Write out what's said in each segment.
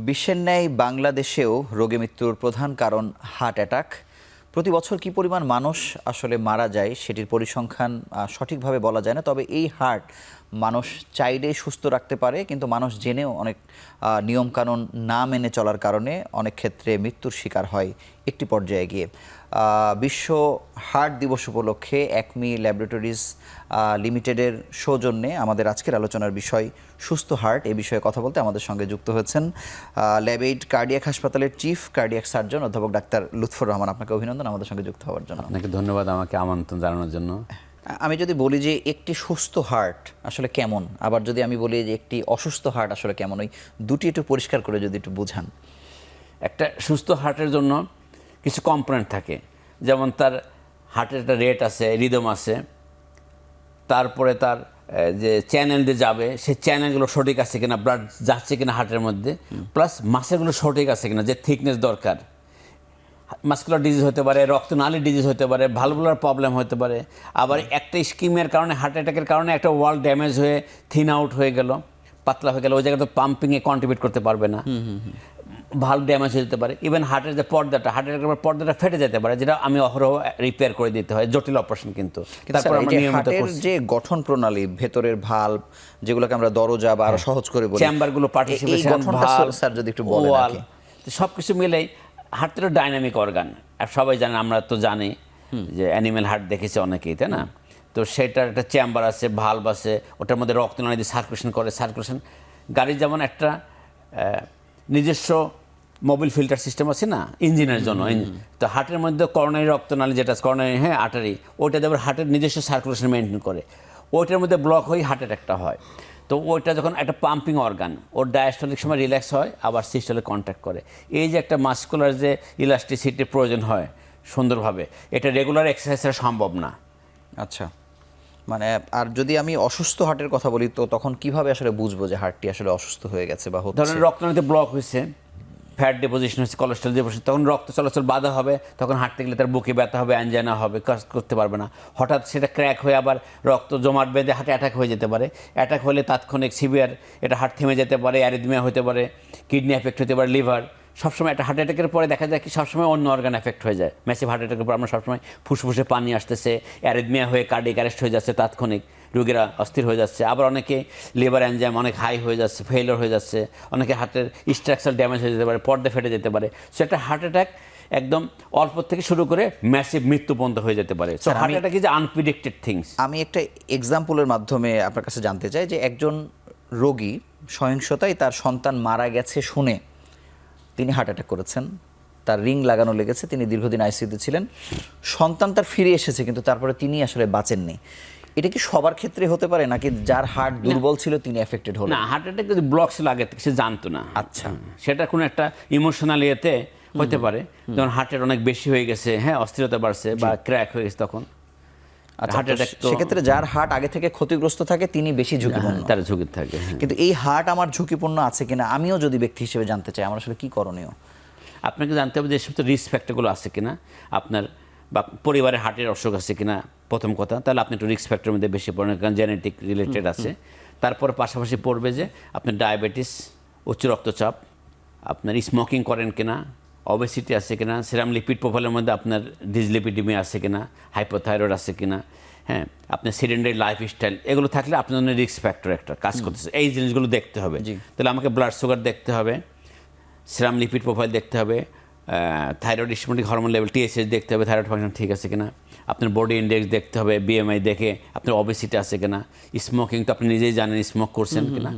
বিশ্বের ন্যায় বাংলাদেশেও রোগে মৃত্যুর প্রধান কারণ হার্ট অ্যাটাক। প্রতি বছর কী পরিমাণ মানুষ আসলে মারা যায় সেটির পরিসংখ্যান সঠিকভাবে বলা যায় না, তবে এই হার্ট মানুষ চাইলেই সুস্থ রাখতে পারে, কিন্তু মানুষ জেনেও অনেক নিয়মকানুন না মেনে চলার কারণে অনেক ক্ষেত্রে মৃত্যুর শিকার হয় একটি পর্যায়ে গিয়ে। বিশ্ব হার্ট দিবস উপলক্ষে অ্যাকমি ল্যাবরেটরিজ লিমিটেডের সৌজন্যে আমাদের আজকের আলোচনার বিষয় সুস্থ হার্ট। এই বিষয়ে কথা বলতে আমাদের সঙ্গে যুক্ত হয়েছেন ল্যাবএইড কার্ডিয়াক হাসপাতালের চিফ কার্ডিয়াক সার্জন অধ্যাপক ডাক্তার লুৎফর রহমান। আপনাকে অভিনন্দন আমাদের সঙ্গে যুক্ত হওয়ার জন্য। আপনাকে ধন্যবাদ আমাকে আমন্ত্রণ জানানোর জন্য। আমি যদি বলি যে একটি সুস্থ হার্ট আসলে কেমন, আবার যদি আমি বলি যে একটি অসুস্থ হার্ট আসলে কেমন, ওই দুটি একটু পরিষ্কার করে যদি একটু বোঝান। একটা সুস্থ হার্টের জন্য কিছু কম্পোনেন্ট থাকে, যেমন তার হার্টের একটা রেট আছে, রিদম আছে, তারপরে তার যে চ্যানেল দিয়ে যাবে সেই চ্যানেলগুলো সঠিক আছে কিনা, ব্লাড যাচ্ছে কিনা হার্টের মধ্যে, প্লাস মাসেলগুলো সঠিক আছে কিনা, যে থিকনেস দরকার। মাস্কুলার ডিজিজ হতে পারে, রক্তনালী ডিজিজ হতে পারে, ভালভুলার প্রবলেম হতে পারে, আবার একটা স্কিমের কারণে, হার্ট অ্যাটাকের কারণে একটা ওয়াল ড্যামেজ হয়ে থিন আউট হয়ে গেল, পাতলা হয়ে গেল, ওই জায়গায় তো পাম্পিংয়ে কন্ট্রিবিউট করতে পারবে না, ভালভ ড্যামেজ হয়ে যেতে পারে। ইভেন হার্টের যে পর্দাটা, হার্ট অ্যাটাকের পর্দাটা ফেটে যেতে পারে, যেটা আমি অহরহ রিপেয়ার করে দিতে হয়, জটিল অপারেশন। কিন্তু তারপর হার্টের যে গঠন প্রণালী, ভেতরের ভালভ যেগুলোকে আমরা দরজা বা আরো সহজ করে বলি, চেম্বারগুলো, পার্টিসিপেশন, ভালভ, স্যার যদি একটু বলেন। সব কিছু মিলেই হার্টের ডাইনামিক অর্গান। আর সবাই জানে, আমরা তো জানি যে অ্যানিম্যাল হার্ট দেখেছি অনেকেই, তাই না? তো সেটার একটা চেম্বার আছে, ভালভ আছে, ওটার মধ্যে রক্তনালী দিয়ে সার্কুলেশন করে। গাড়ির যেমন একটা নিজস্ব মোবিল ফিল্টার সিস্টেম আছে না ইঞ্জিনের জন্য, তো হার্টের মধ্যে করোনারি রক্তনালী, যেটা করোনারি আর্টারি, ওইটা দেবার হার্টের নিজস্ব সার্কুলেশন মেনটেন করে। ওইটার মধ্যে ব্লক হয়ে হার্ট অ্যাটাকটা হয়। তো ওইটা যখন একটা পাম্পিং অর্গান, ওর ডায়াস্টলিক সময় রিল্যাক্স হয়, আবার সিস্টলে কন্ট্যাক্ট করে। এই যে একটা মাস্কুলার যে ইলাস্টিসিটির প্রয়োজন হয় সুন্দরভাবে, এটা রেগুলার এক্সারসাইজ সম্ভব না। আচ্ছা, মানে আর যদি আমি অসুস্থ হার্টের কথা বলি, তো তখন কিভাবে আসলে বুঝবো যে হার্টটি আসলে অসুস্থ হয়ে গেছে বা হচ্ছে? ধরেন রক্তনালীতে ব্লক হয়েছে, ফ্যাট ডিপোজিশন হচ্ছে, কোলেস্ট্রল ডিপোজিশন, তখন রক্ত চলাচল বাধা হবে, তখন হাঁটতে গেলে তার বুকে ব্যথা হবে, অ্যাঞ্জাইনা হবে, কাজ করতে পারবে না। হঠাৎ সেটা ক্র্যাক হয়ে আবার রক্ত জমাট বেঁধে হার্টে অ্যাটাক হয়ে যেতে পারে। অ্যাটাক হলে তাৎক্ষণিক সিভিয়ার এটা হার্ট থেমে যেতে পারে, অ্যারিথমিয়া হতে পারে, কিডনি এফেক্ট হতে পারে, লিভার। সবসময় একটা হার্ট অ্যাটাকের পরে দেখা যায় কি সবসময় অন্য অর্গান এফেক্ট হয়ে যায়। ম্যাসিভ হার্ট অ্যাটাকের পর আমরা সবসময় ফুসফুসে পানি আসতেছে, অ্যারিথমিয়া হয়ে কার্ডিয়াক অ্যারেস্ট হয়ে যাচ্ছে, তাৎক্ষণিক রোগীরা অস্থির হয়ে যাচ্ছে। আবার অনেকে লিভার এনজাইম অনেক হাই হয়ে যাচ্ছে, ফেইলিওর হয়ে যাচ্ছে, অনেকে হার্টের স্ট্রাকচার ড্যামেজ হয়ে যেতে পারে, পর্দা ফেটে যেতে পারে। সো একটা হার্ট অ্যাটাক একদম অল্প থেকে শুরু করে ম্যাসিভ মৃত্যু পর্যন্ত হয়ে যেতে পারে। So heart attack is unpredicted things. আমি একটা এক্সাম্পলের মাধ্যমে আপনার কাছে জানতে চাই যে একজন রোগী সহিংসতায় তার সন্তান মারা গেছে শুনে তিনি হার্ট অ্যাটাক করেছেন, তার রিং লাগানো লেগেছে, তিনি দীর্ঘদিন আইসিইউতে ছিলেন, সন্তান তার ফিরে এসেছে, কিন্তু তারপরে তিনি আসলে বাঁচেননি। এটা কি সবার ক্ষেত্রে হতে পারে, নাকি যার হার্ট দুর্বল ছিল তিনি এফেক্টেড হলেন? না, হার্ট অ্যাটাক যদি ব্লক ছিল আগে থেকে, সে জানতো না। আচ্ছা, সেটা কোনো একটা ইমোশনাল ইয়েতে হতে পারে, যেমন হার্টের অনেক বেশি হয়ে গেছে, অস্থিরতা বাড়ছে বা ক্র্যাক হয়ে গেছে, তখন হার্ট অ্যাটাক। সেক্ষেত্রে যার হার্ট আগে থেকে ক্ষতিগ্রস্ত থাকে তিনি বেশি ঝুঁকিপূর্ণ, তার ঝুঁকি থাকে। কিন্তু এই হার্ট আমার ঝুঁকিপূর্ণ আছে কিনা আমিও যদি ব্যক্তি হিসেবে জানতে চাই, আমার আসলে কি করণীয়? আপনাকে জানতে হবে যে সমস্ত রিস্ক ফ্যাক্টরগুলো আছে কিনা আপনার, বা পরিবারের হার্টের অসুখ আছে কিনা, প্রথম কথা। তাহলে আপনি একটু রিস্ক ফ্যাক্টরের মধ্যে বেশি পড়েন, কারণ জেনেটিক রিলেটেড আছে। তারপর পাশাপাশি পড়বে যে আপনার ডায়াবেটিস, উচ্চ রক্তচাপ, আপনার স্মোকিং করেন কিনা, অবেসিটি আছে কিনা, সেরাম লিপিড প্রোফাইলের মধ্যে আপনার ডিসলিপিডিমিয়া আছে কিনা, হাইপোথাইরয়েড আছে কিনা, আপনার সেডেন্টারি লাইফস্টাইল, এগুলো থাকলে আপনার জন্য রিস্ক ফ্যাক্টর একটা কাজ করতেছে। এই জিনিসগুলো দেখতে হবে। তাহলে আমাকে ব্লাড সুগার দেখতে হবে, সেরাম লিপিড প্রোফাইল দেখতে হবে, thyroid stimulating hormone level TSH দেখতে হবে, থাইরয়েড ফাংশন ঠিক আছে কিনা, আপনার বডি ইন্ডেক্স দেখতে হবে, BMI দেখে আপনার অবেসিটি আছে কিনা, স্মোকিং তো আপনি নিজেই জানেন স্মোক করছেন কিনা।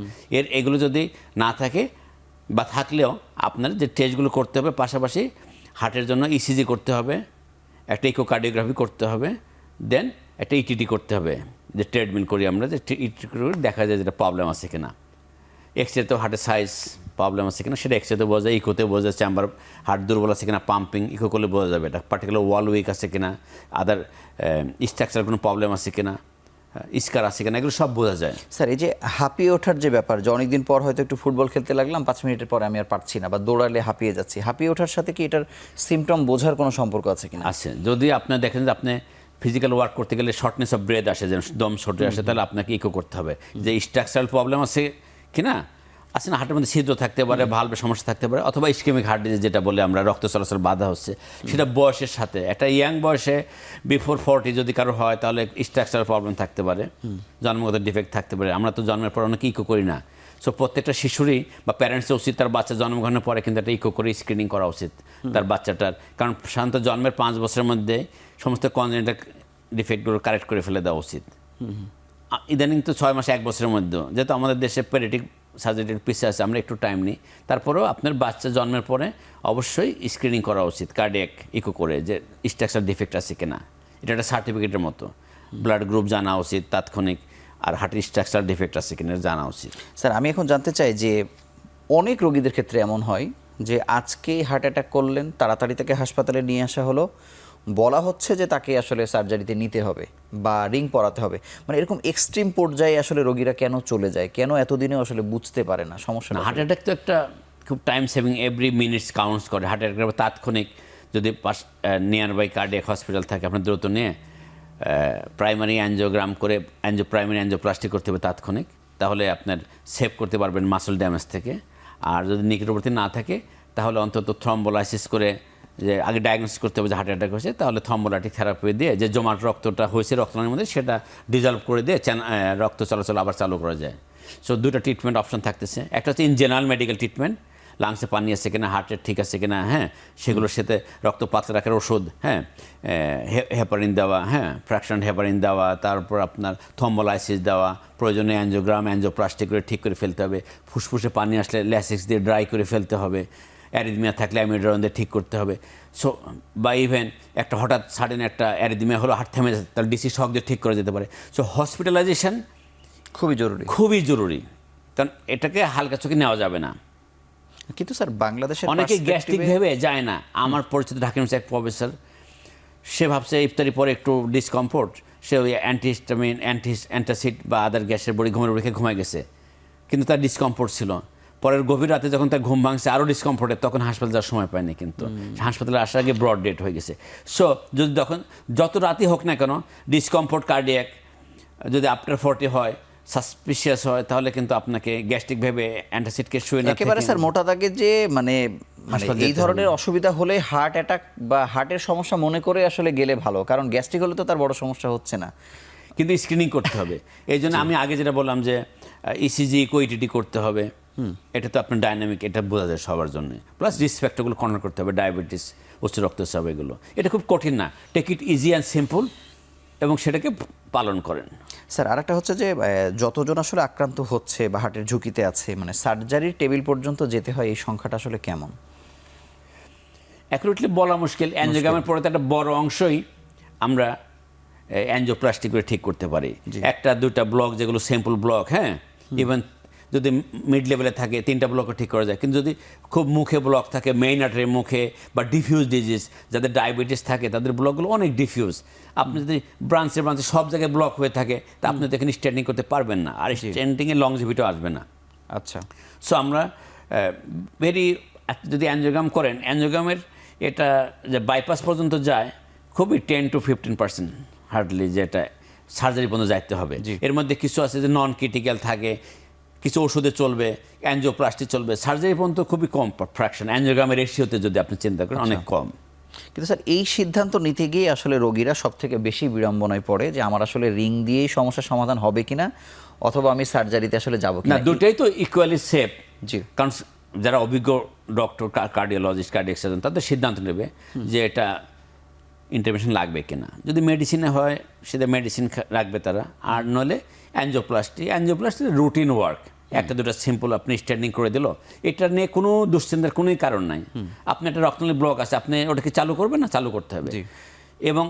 এগুলো যদি না থাকে বা থাকলেও আপনার যে টেস্টগুলো করতে হবে, পাশাপাশি হার্টের জন্য ECG করতে হবে, একটা ইকোকার্ডিওগ্রাফি করতে হবে, দেন একটা ETT করতে হবে, যে ট্রেডমিল করি আমরা, যে ETT করে দেখা যায় যেটা প্রবলেম আছে কিনা। এক্সরেতেও হার্টের সাইজ প্রবলেম আছে কিনা সেটা এক্সরেতে বোঝা যায়, ইকোতে বোঝা যায়, চেম্বার হার্ট দুর্বল আছে কিনা, পাম্পিং ইকো করলে বোঝা যাবে এটা পার্টিকুলার ওয়াল উইক আছে কিনা, আদার স্ট্রাকচার কোনো প্রবলেম আছে কিনা, স্কার আছে কিনা, এগুলো সব বোঝা যায়। স্যার, এই যে হাঁপিয়ে ওঠার যে ব্যাপার, যে অনেকদিন পর হয়তো একটু ফুটবল খেলতে লাগলাম, 5 মিনিটের পরে আমি আর পারছি না, বা দৌড়ালে হাঁপিয়ে যাচ্ছি, হাঁপিয়ে ওঠার সাথে কি এটার সিমটম বোঝার কোনো সম্পর্ক আছে কিনা? আছে। যদি আপনার দেখেন যে আপনি ফিজিক্যাল ওয়ার্ক করতে গেলে শর্টনেস অফ ব্রেথ আসে, যেন দম শর্টে আসে, তাহলে আপনাকে ইকো করতে হবে যে স্ট্রাকচারাল প্রবলেম আছে কিনা, আছে না, হার্টের মধ্যে ছিদ্র থাকতে পারে, ভালভের সমস্যা থাকতে পারে, অথবা ইসকেমিক হার্ট ডিজিজ যেটা বলে আমরা, রক্ত চলাচল বাধা হচ্ছে, সেটা বয়সের সাথে। একটা ইয়াং বয়সে বিফোর 40 যদি কারো হয় তাহলে স্ট্রাকচারাল প্রবলেম থাকতে পারে, জন্মগত ডিফেক্ট থাকতে পারে। আমরা তো জন্মের পর অনেক ইকো করি না। সো প্রত্যেকটা শিশুরই বা প্যারেন্টসের উচিত তার বাচ্চা জন্মগ্রহণের পরে কিন্তু একটা ইকো করে স্ক্রিনিং করা উচিত তার বাচ্চাটার। কারণ সাধারণত জন্মের 5 বছরের মধ্যে সমস্ত কনজেনিটাল ডিফেক্টগুলো কারেক্ট করে ফেলে দেওয়া উচিত। ইদানিং তো 6 মাস 1 বছরের মধ্যে, যেহেতু আমাদের দেশে পেডিয়াট্রিক সার্জারির পিছিয়ে আছে, আমরা একটু টাইম নিই। তারপরেও আপনার বাচ্চা জন্মের পরে অবশ্যই স্ক্রিনিং করা উচিত কার্ডিয়াক ইকো করে, যে স্ট্রাকচার ডিফেক্ট আছে কিনা। এটা একটা সার্টিফিকেটের মতো। ব্লাড গ্রুপ জানা উচিত তাৎক্ষণিক, আর হার্টের স্ট্রাকচার ডিফেক্ট আছে কিনা জানা উচিত। স্যার, আমি এখন জানতে চাই যে অনেক রোগীদের ক্ষেত্রে এমন হয় যে আজকে হার্ট অ্যাটাক করলেন, তাড়াতাড়ি তাকে হাসপাতালে নিয়ে আসা হলো, বলা হচ্ছে যে তাকে আসলে সার্জারিতে নিতে হবে বা রিং পরাতে হবে। মানে এরকম এক্সট্রিম পর্যায়ে আসলে রোগীরা কেন চলে যায়, কেন এতদিনে আসলে বুঝতে পারে না সমস্যা? হার্ট অ্যাটাক তো একটা খুব time saving, every minutes counts করে। হার্ট অ্যাটাক তাৎক্ষণিক যদি নিয়ার বাই কার্ডিয়াক হসপিটাল থাকে, আপনার দ্রুত নিয়ে প্রাইমারি অ্যাঞ্জিওগ্রাম করে প্রাইমারি অ্যাঞ্জিওপ্লাস্টি করতে হবে তাৎক্ষণিক, তাহলে আপনার সেভ করতে পারবেন মাসল ড্যামেজ থেকে। আর যদি নিকটবর্তী না থাকে তাহলে অন্তত থ্রম্বোলাইসিস করে, যে আগে ডায়াগনোসিস করতে হবে যে হার্ট অ্যাটাক হয়েছে, তাহলে থ্রম্বোলাইটিক থেরাপি দিয়ে যে জমাট রক্তটা হয়েছে রক্তনালীর মধ্যে সেটা ডিজলভ করে দিয়ে রক্ত চলাচল আবার চালু করা যায়। সো দুটো ট্রিটমেন্ট অপশন থাকতেছে। একটা হচ্ছে ইন জেনারেল মেডিকেল ট্রিটমেন্ট, লাংসে পানি আছে কিনা, হার্টের ঠিক আছে কিনা, হ্যাঁ, সেগুলোর সাথে রক্ত পাতলা রাখার ওষুধ, হ্যাঁ, হেপারিন দেওয়া, হ্যাঁ, ফ্র্যাকশন হেপারিন দেওয়া, তারপর আপনার থ্রম্বোলাইসিস দেওয়া, প্রয়োজনে অ্যাঞ্জিওগ্রাম অ্যাঞ্জিওপ্লাস্টি করে ঠিক করে ফেলতে হবে। ফুসফুসে পানি আসলে ল্যাসিক্স দিয়ে ড্রাই করে ফেলতে হবে। অ্যারিদমিয়া থাকলে অ্যামিড্রন দিয়ে ঠিক করতে হবে। সো বা ইভেন একটা হঠাৎ সাডেন একটা অ্যারিদমিয়া হলো, হার্ট থেমে যাচ্ছে, তাহলে ডিসি শক দিয়ে ঠিক করে যেতে পারে। সো হসপিটালাইজেশন খুবই জরুরি, খুবই জরুরি, কারণ এটাকে হালকা চোখে নেওয়া যাবে না। কিন্তু স্যার বাংলাদেশের অনেকে গ্যাস্ট্রিক ভেবে যায় না। আমার পরিচিত ঢাকা ইউনিভার্সিটির এক প্রফেসর, সে ভাবছে ইফতারি পরে একটু ডিসকমফোর্ট, সে ওই অ্যান্টিহিস্টামিন অ্যান্টাসিড বা আদার গ্যাসের বড়ি ঘুমের রেখে ঘুমায় গেছে, কিন্তু তার ডিসকমফোর্ট ছিল। পরের গভীর রাতে যখন তার ঘুম ভাঙছে আরও ডিসকমফোর্টে, তখন হাসপাতালে যাওয়ার সময় পায়নি, কিন্তু হাসপাতালে আসার আগে ব্রড ডেট হয়ে গেছে। সো যদি তখন যত রাতই হোক না কেন ডিসকমফোর্ট কার্ডিয়াক যদি আফটার 40 হয়, সাসপিশিয়াস হয়, তাহলে কিন্তু আপনাকে গ্যাস্ট্রিক ভেবে অ্যান্টাসিডকে শুয়ে না একেবারে স্যার মোটা দাগে যে মানে এই ধরনের অসুবিধা হলে হার্ট অ্যাটাক বা হার্টের সমস্যা মনে করে আসলে গেলে ভালো, কারণ গ্যাস্ট্রিক হলে তো তার বড় সমস্যা হচ্ছে না, কিন্তু স্ক্রিনিং করতে হবে। এই জন্য আমি আগে যেটা বললাম যে ইসিজি কোইটিটি করতে হবে, এটা তো আপনার ডাইনামিক, এটা বোঝা যায় সবার জন্য। প্লাস রিস্ক ফ্যাক্টরগুলো কন্ট্রোল করতে হবে, ডায়াবেটিস, উচ্চ রক্তচাপ, এগুলো। এটা খুব কঠিন না, take it easy and simple, এবং সেটাকে পালন করেন। স্যার আরেকটা হচ্ছে যে যতজন আসলে আক্রান্ত হচ্ছে বা হার্টের ঝুঁকিতে আছে, মানে সার্জারির টেবিল পর্যন্ত যেতে হয়, এই সংখ্যাটা আসলে কেমন? অ্যাকুরেটলি বলা মুশকিল। অ্যাঞ্জিওগ্রামের পরে তো একটা বড় অংশই আমরা অ্যাঞ্জিওপ্লাস্টি করে ঠিক করতে পারি। একটা দুটা ব্লক যেগুলো সিম্পল ব্লক, হ্যাঁ, ইভেন যদি মিড লেভেলে থাকে 3টা ব্লকও ঠিক করা যায়। কিন্তু যদি খুব মুখে ব্লক থাকে, মেইন আর্টারির মুখে, বা ডিফিউজ ডিজিজ, যাদের ডায়াবেটিস থাকে তাদের ব্লকগুলো অনেক ডিফিউজ। আপনি যদি ব্রাঞ্চে সব জায়গায় ব্লক হয়ে থাকে, তা আপনি তো এখানে স্ট্যান্ডিং করতে পারবেন না, আর স্ট্যান্ডিংয়ে লংজিভিটিও আসবে না। আচ্ছা, সো আমরা যদি অ্যাঞ্জিওগ্রাম করেন, অ্যাঞ্জিওগ্রামের এটা যে বাইপাস পর্যন্ত যায় খুবই 10 to 15% হার্ডলি, যেটা সার্জারি পর্যন্ত যাইতে হবে। এর মধ্যে কিছু আছে যে নন ক্রিটিক্যাল থাকে, কিছু ওষুধে চলবে, অ্যাঞ্জিওপ্লাস্টি চলবে, সার্জারি পর্যন্ত খুবই কম ফ্র্যাকশন। অ্যাঞ্জিওগ্রামের রেশিওতে যদি আপনি চিন্তা করেন অনেক কম। কিন্তু স্যার এই সিদ্ধান্ত নিতে গিয়ে আসলে রোগীরা সব থেকে বেশি বিড়ম্বনায় পড়ে যে আমার আসলে রিং দিয়েই সমস্যার সমাধান হবে কিনা, অথবা আমি সার্জারিতে আসলে যাবো কিনা। না, দুটোই তো ইকুয়ালি সেফ। জি, কারণ যারা অভিজ্ঞ ডক্টর, কার্ডিওলজিস্ট, কার্ডিয়াক সার্জন, তাদের সিদ্ধান্ত নেবে যে এটা ইন্টারভেনশন লাগবে কিনা। যদি মেডিসিনে হয় সেটা মেডিসিন রাখবে তারা, আর নলে অ্যাঞ্জিওপ্লাস্টি রুটিন ওয়ার্ক, একটা দুটো সিম্পল আপনি স্ট্যান্ডিং করে দিল, এটা নিয়ে কোনো দুশ্চিন্তার কোনোই কারণ নাই। আপনি একটা রক্তনালী ব্লক আছে, আপনি ওটাকে চালু করবেন না, চালু করতে হবে। এবং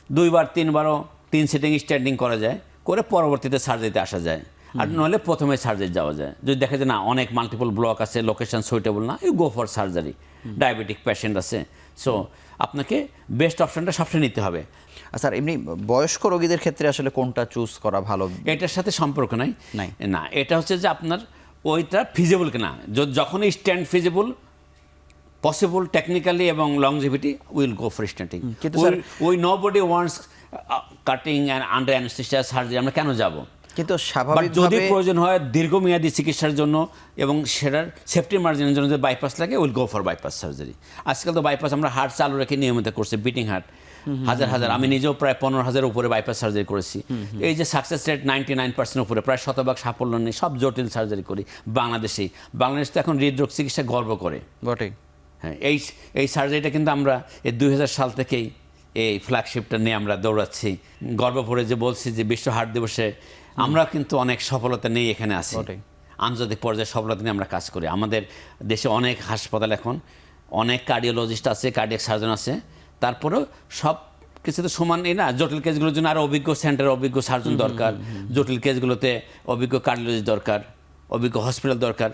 2বার 3বারও 3 সিটিং স্ট্যান্ডিং করা যায়, করে পরবর্তীতে সার্জারিতে আসা যায়। আর নইলে প্রথমে সার্জারি যাওয়া যায়। যদি দেখা যায় না অনেক মাল্টিপল ব্লক আছে, লোকেশন সুইটেবল না, you go for surgery. Diabetic patient আছে, সো আপনাকে বেস্ট অপশনটা সবসময় নিতে হবে। স্যার এমনি বয়স্ক রোগীদের ক্ষেত্রে আসলে কোনটা চুজ করা ভালো? এটার সাথে সম্পর্ক নাই না, এটা হচ্ছে যে আপনার ওইটা ফিজিবল কিনা। যখনই স্ট্যান্ড ফিজিবল, পসিবল টেকনিক্যালি এবং longevity, will go for standing. We nobody wants cutting and under anaesthesia surgery. আমরা কেন যাব? কিন্তু যদি স্বাভাবিকভাবে প্রয়োজন হয় দীর্ঘমেয়াদী চিকিৎসার জন্য এবং সেটার সেফটি মার্জিনের জন্য যদি বাইপাস লাগে will go for bypass surgery. আজকাল তো বাইপাস আমরা হার্ট চালু রেখে নিয়মিত করছি, বিটিং হার্ট হাজার হাজার, আমি নিজেও প্রায় 15,000 উপরে বাইপাস সার্জারি করেছি। এই যে সাকসেস রেট 99% উপরে, প্রায় 100% সাফল্য নেই, সব জটিল সার্জারি করি বাংলাদেশেই। বাংলাদেশ তো এখন হৃদরোগ চিকিৎসা গর্ব করে। বটে। হ্যাঁ, এই সার্জারিটা কিন্তু আমরা এই 2000 সাল থেকেই এই ফ্ল্যাগশিপটা নিয়ে আমরা দৌড়াচ্ছি, গর্ব ভরে যে বলছি যে বিশ্ব হার্ট দিবসে আমরা কিন্তু অনেক সফলতা নিয়ে এখানে আছি। আন্তর্জাতিক পর্যায়ে সফলতা নিয়ে আমরা কাজ করি। আমাদের দেশে অনেক হাসপাতাল, এখন অনেক কার্ডিওলজিস্ট আছে, কার্ডিয়াক সার্জন আছে, তারপরেও সব কিছু তো সমানই না। জটিল কেসগুলোর জন্য আরও অভিজ্ঞ সেন্টারে অভিজ্ঞ সার্জন দরকার, জটিল কেসগুলোতে অভিজ্ঞ কার্ডিওলজি দরকার, অভিজ্ঞ হসপিটাল দরকার।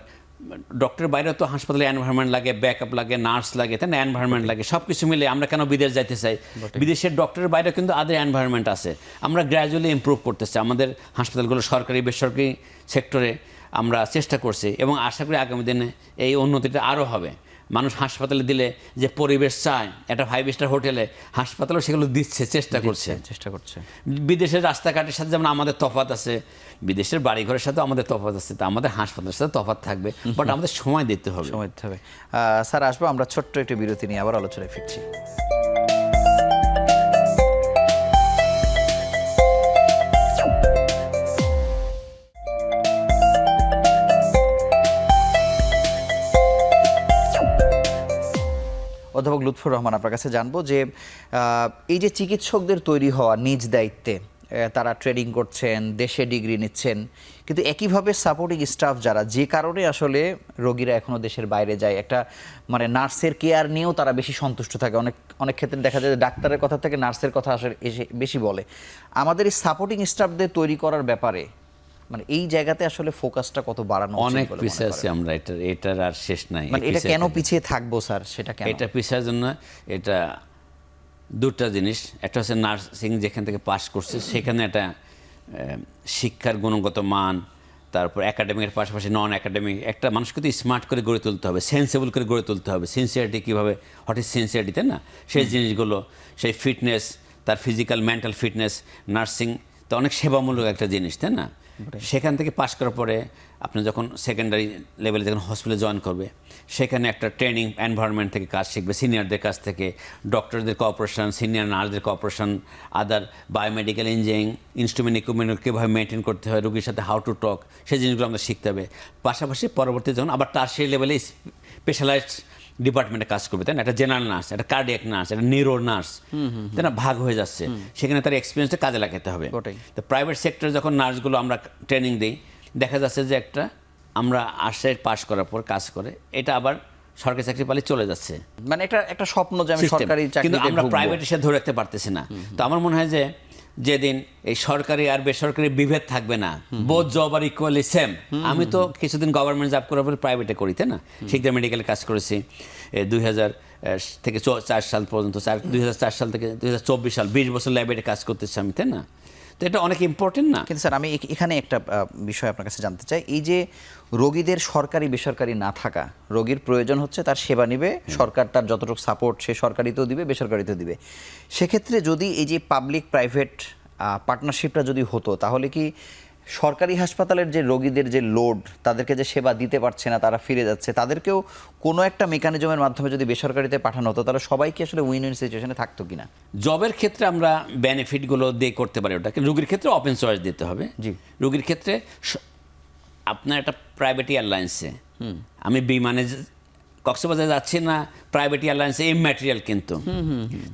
ডক্টরের বাইরেও তো হাসপাতালে এনভায়রনমেন্ট লাগে, ব্যাকআপ লাগে, নার্স লাগে, তাই না, এনভায়রনমেন্ট লাগে। সব কিছু মিলে আমরা কেন বিদেশ যাইতে চাই? বিদেশের ডক্টরের বাইরেও কিন্তু আদার এনভায়রনমেন্ট আছে। আমরা গ্র্যাজুয়ালি ইমপ্রুভ করতেছি আমাদের হাসপাতালগুলো, সরকারি বেসরকারি সেক্টরে আমরা চেষ্টা করছি এবং আশা করি আগামী দিনে এই উন্নতিটা আরও হবে। মানুষ হাসপাতালে দিলে যে পরিবেশ চায়, একটা 5 স্টার হোটেলে, হাসপাতালেও সেগুলো দিচ্ছে, চেষ্টা করছে। বিদেশের রাস্তাঘাটের সাথে যেমন আমাদের তফাৎ আছে, বিদেশের বাড়িঘরের সাথে আমাদের তফাৎ আছে, তা আমাদের হাসপাতালের সাথে তফাৎ থাকবে, বাট আমাদের সময় দিতে হবে। স্যার আসবো, আমরা ছোট্ট একটি বিরতি নিয়ে আবার আলোচনায় ফিরছি। অধ্যাপক লুৎফর রহমান, আপনার কাছে জানবো যে এই যে চিকিৎসকদের তৈরি হওয়া নিজ দায়িত্বে, তারা ট্রেনিং করছেন, দেশে ডিগ্রি নিচ্ছেন, কিন্তু একইভাবে সাপোর্টিং স্টাফ যারা, যে কারণে আসলে রোগীরা এখনও দেশের বাইরে যায়, একটা মানে নার্সের কেয়ার নিয়েও তারা বেশি সন্তুষ্ট থাকে। অনেক ক্ষেত্রে দেখা যায় যে ডাক্তারের কথা থেকে নার্সের কথা আসলে বেশি বলে। আমাদের এই সাপোর্টিং স্টাফদের তৈরি করার ব্যাপারে মানে এই জায়গাতে আসলে ফোকাসটা কত বাড়ানো উচিত? অনেক পিছিয়ে আছি আমরা, এটার আর শেষ নাই। মানে এটা কেন পিছিয়ে থাকবো স্যার, সেটা কেন? এটা পিছিয়ে জন্য এটা দুটা জিনিস। একটা হচ্ছে নার্সিং যেখান থেকে পাস করছে সেখানে একটা শিক্ষার গুণগত মান, তারপর একাডেমিকের পাশাপাশি নন একাডেমিক, একটা মানুষকে তো স্মার্ট করে গড়ে তুলতে হবে, সেন্সেবল করে গড়ে তুলতে হবে। সিনসিয়ারিটি কীভাবে, হোয়াট ইজ সিনসিয়ারিটি, তাই না, সেই জিনিসগুলো, সেই ফিটনেস, তার ফিজিক্যাল মেন্টাল ফিটনেস। নার্সিং তো অনেক সেবামূলক একটা জিনিস, তাই না? সেখান থেকে পাশ করার পরে আপনি যখন সেকেন্ডারি লেভেলে যখন হসপিটালে জয়েন করবে, সেখানে একটা ট্রেনিং এনভায়রনমেন্ট থেকে কাজ শিখবে, সিনিয়রদের কাছ থেকে, ডক্টরদের কোঅপারেশন, সিনিয়র নার্সদের কোঅপারেশন, আদার বায়োমেডিক্যাল ইঞ্জিনিয়ারিং, ইনস্ট্রুমেন্ট ইকুইপমেন্ট কীভাবে মেনটেন করতে হয়, রোগীর সাথে হাউ টু টক, সেই জিনিসগুলো আমরা শিখতে হবে। পাশাপাশি পরবর্তী যখন আবার টারশিয়ারি লেভেলে স্পেশালাইজড ডিপার্টমেন্টে কাজ করবে, তাই না, একটা জেনারেল নার্স, একটা কার্ডিয়াক নার্স, একটা নিউরো নার্স, তাই না, ভাগ হয়ে যাচ্ছে। সেখানে তার এক্সপিরিয়েন্সটা কাজে লাগাতে হবে। তো প্রাইভেট সেক্টরে যখন নার্সগুলো আমরা ট্রেনিং দিই, দেখা যাচ্ছে যে একটা আমরা আর্টস পাস করার পর কাজ করে, এটা আবার সরকারি চাকরি পালে চলে যাচ্ছে। মানে একটা স্বপ্ন যে আমি সরকারি চাকরি, কিন্তু আমরা প্রাইভেটে সে ধরে রাখতে পারতেছি না। তো আমার মনে হয় যে যেদিন এই সরকারি আর বেসরকারি বিভেদ থাকবে না, both job are equally same. আমি তো কিছুদিন গভর্নমেন্ট জব করার পরে প্রাইভেটে করি, তাই না, শিক্ষা মেডিকেলে কাজ করেছি 2000 থেকে 4 সাল পর্যন্ত, 2004 সাল থেকে 2024 সাল, 20 বছর ল্যাবে কাজ করতেছি আমি, তাই না? তো এটা অনেক ইম্পর্টেন্ট না? কিন্তু স্যার আমি এখানে একটা বিষয় আপনার কাছে জানতে চাই। এই যে রোগীদের সরকারি বেসরকারি না থাকা, রোগীর প্রয়োজন হচ্ছে তার সেবা নেবে সরকার, তার যতটুকু সাপোর্ট সে সরকারিতেও দিবে, বেসরকারিতেও দিবে। সেক্ষেত্রে যদি এই যে পাবলিক প্রাইভেট পার্টনারশিপটা যদি হতো, তাহলে কি সরকারি হাসপাতালের যে রোগীদের যে লোড, তাদেরকে যে সেবা দিতে পারছে না, তারা ফিরে যাচ্ছে, তাদেরকেও কোনো একটা মেকানিজমের মাধ্যমে যদি বেসরকারিতে পাঠানো হতো, তাহলে সবাই কি আসলে উইন উইন সিচুয়েশনে থাকতো কিনা? জবের ক্ষেত্রে আমরা বেনিফিটগুলো দিয়ে করতে পারি ওটা, কিন্তু রোগীর ক্ষেত্রে ওপেন চয়েস দিতে হবে। জি, রোগীর ক্ষেত্রে আপনার একটা প্রাইভেট এয়ারলাইন্সে, আমি বিমানে কক্সবাজারে যাচ্ছি না, প্রাইভেট এয়ারলাইন্সে ইম্যাটেরিয়াল, কিন্তু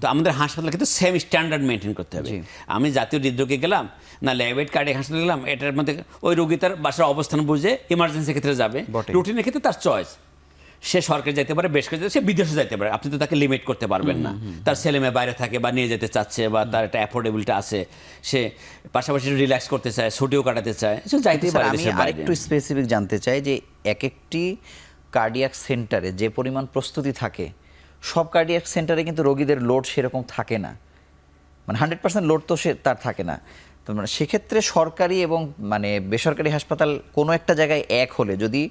তো আমাদের হাসপাতালে কিন্তু সেম স্ট্যান্ডার্ড মেনটেন করতে হবে। আমি জাতীয় হৃদরোগে গেলাম না, ল্যাবেট কার্ডিয়াক হাসপাতালে গেলাম, এটার মধ্যে ওই রোগী তার বাসার অবস্থান বুঝে ইমার্জেন্সি ক্ষেত্রে যাবে, রুটিনের ক্ষেত্রে তার চয়েস। সে সরকারি যেতে পারে, বেসরকারি যেতে, সে বিদেশে যেতে পারে, আপনি তো তাকে লিমিট করতে পারবেন না। তার ছেলে মেয়ে বাইরে থাকে বা নিয়ে যেতে চাচ্ছে, বা তার একটা অ্যাফোর্ডেবিলিটি আছে, সে পাশাপাশি রিল্যাক্স করতে চায়, ছুটিও কাটাতে চায়, সে যাইতে পারে। আমি আরেকটু স্পেসিফিক জানতে চাই যে এক একটি কার্ডিয়াক সেন্টারে যে পরিমাণ প্রস্তুতি থাকে, সব কার্ডিয়াক সেন্টারে কিন্তু রোগীদের লোড সেরকম থাকে না, মানে 100% লোড তো তার থাকে না। তো মানে সেক্ষেত্রে সরকারি এবং মানে বেসরকারি হাসপাতাল কোনো একটা জায়গায় এক হলে, যদি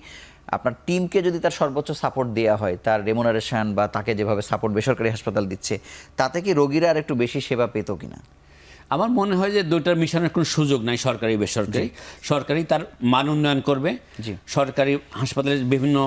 আপনার টিমকে যদি তার সর্বোচ্চ সাপোর্ট দেওয়া হয়, তার রেমুনারেশন বা তাকে যেভাবে সাপোর্ট বেসরকারি হাসপাতাল দিচ্ছে, তাতে কি রোগীরা আর একটু বেশি সেবা পেত কিনা? আমার মনে হয় যে দুইটার মিশনের কোনো সুযোগ নাই, সরকারি বেসরকারি। সরকারি তার মান উন্নয়ন করবে, সরকারি হাসপাতালের বিভিন্ন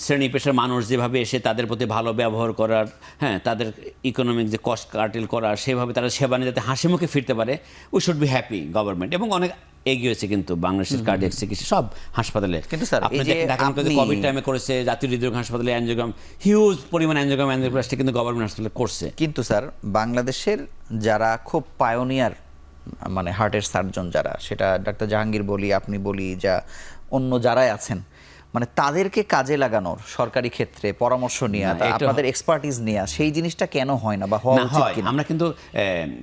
শ্রেণী পেশার মানুষ যেভাবে এসে তাদের প্রতি ভালো ব্যবহার করার, হ্যাঁ, তাদের ইকোনমিক যে কস্ট কার্টেল করার, সেভাবে তারা সেবা নিয়ে যাতে হাসি মুখে ফিরতে পারে, we should be happy government. এবং অনেক এগিয়েছে কিন্তু বাংলাদেশের কার্ডিয়াক চিকিৎসা সব হাসপাতালে। কিন্তু স্যার, আপনি দেখেন কোভিড টাইমে করেছে জাতীয় হৃদরোগ হাসপাতালে অ্যাঞ্জিওগ্রাম, হিউজ পরিমাণ অ্যাঞ্জিওপ্লাস্টি কিন্তু গভর্নমেন্ট হাসপাতালে করছে। কিন্তু স্যার, বাংলাদেশের যারা খুব পায়োনিয়ার মানে হার্টের সার্জন যারা, সেটা ডাক্তার জাহাঙ্গীর বলি, আপনি বলি, যা অন্য যারাই আছেন, মানে তাদেরকে কাজে লাগানোর সরকারি ক্ষেত্রে পরামর্শ নিয়ে, আপনাদের এক্সপার্টিস নিয়ে, সেই জিনিসটা কেন হয় না বা হওয়া উচিত কিনা? আমরা কিন্তু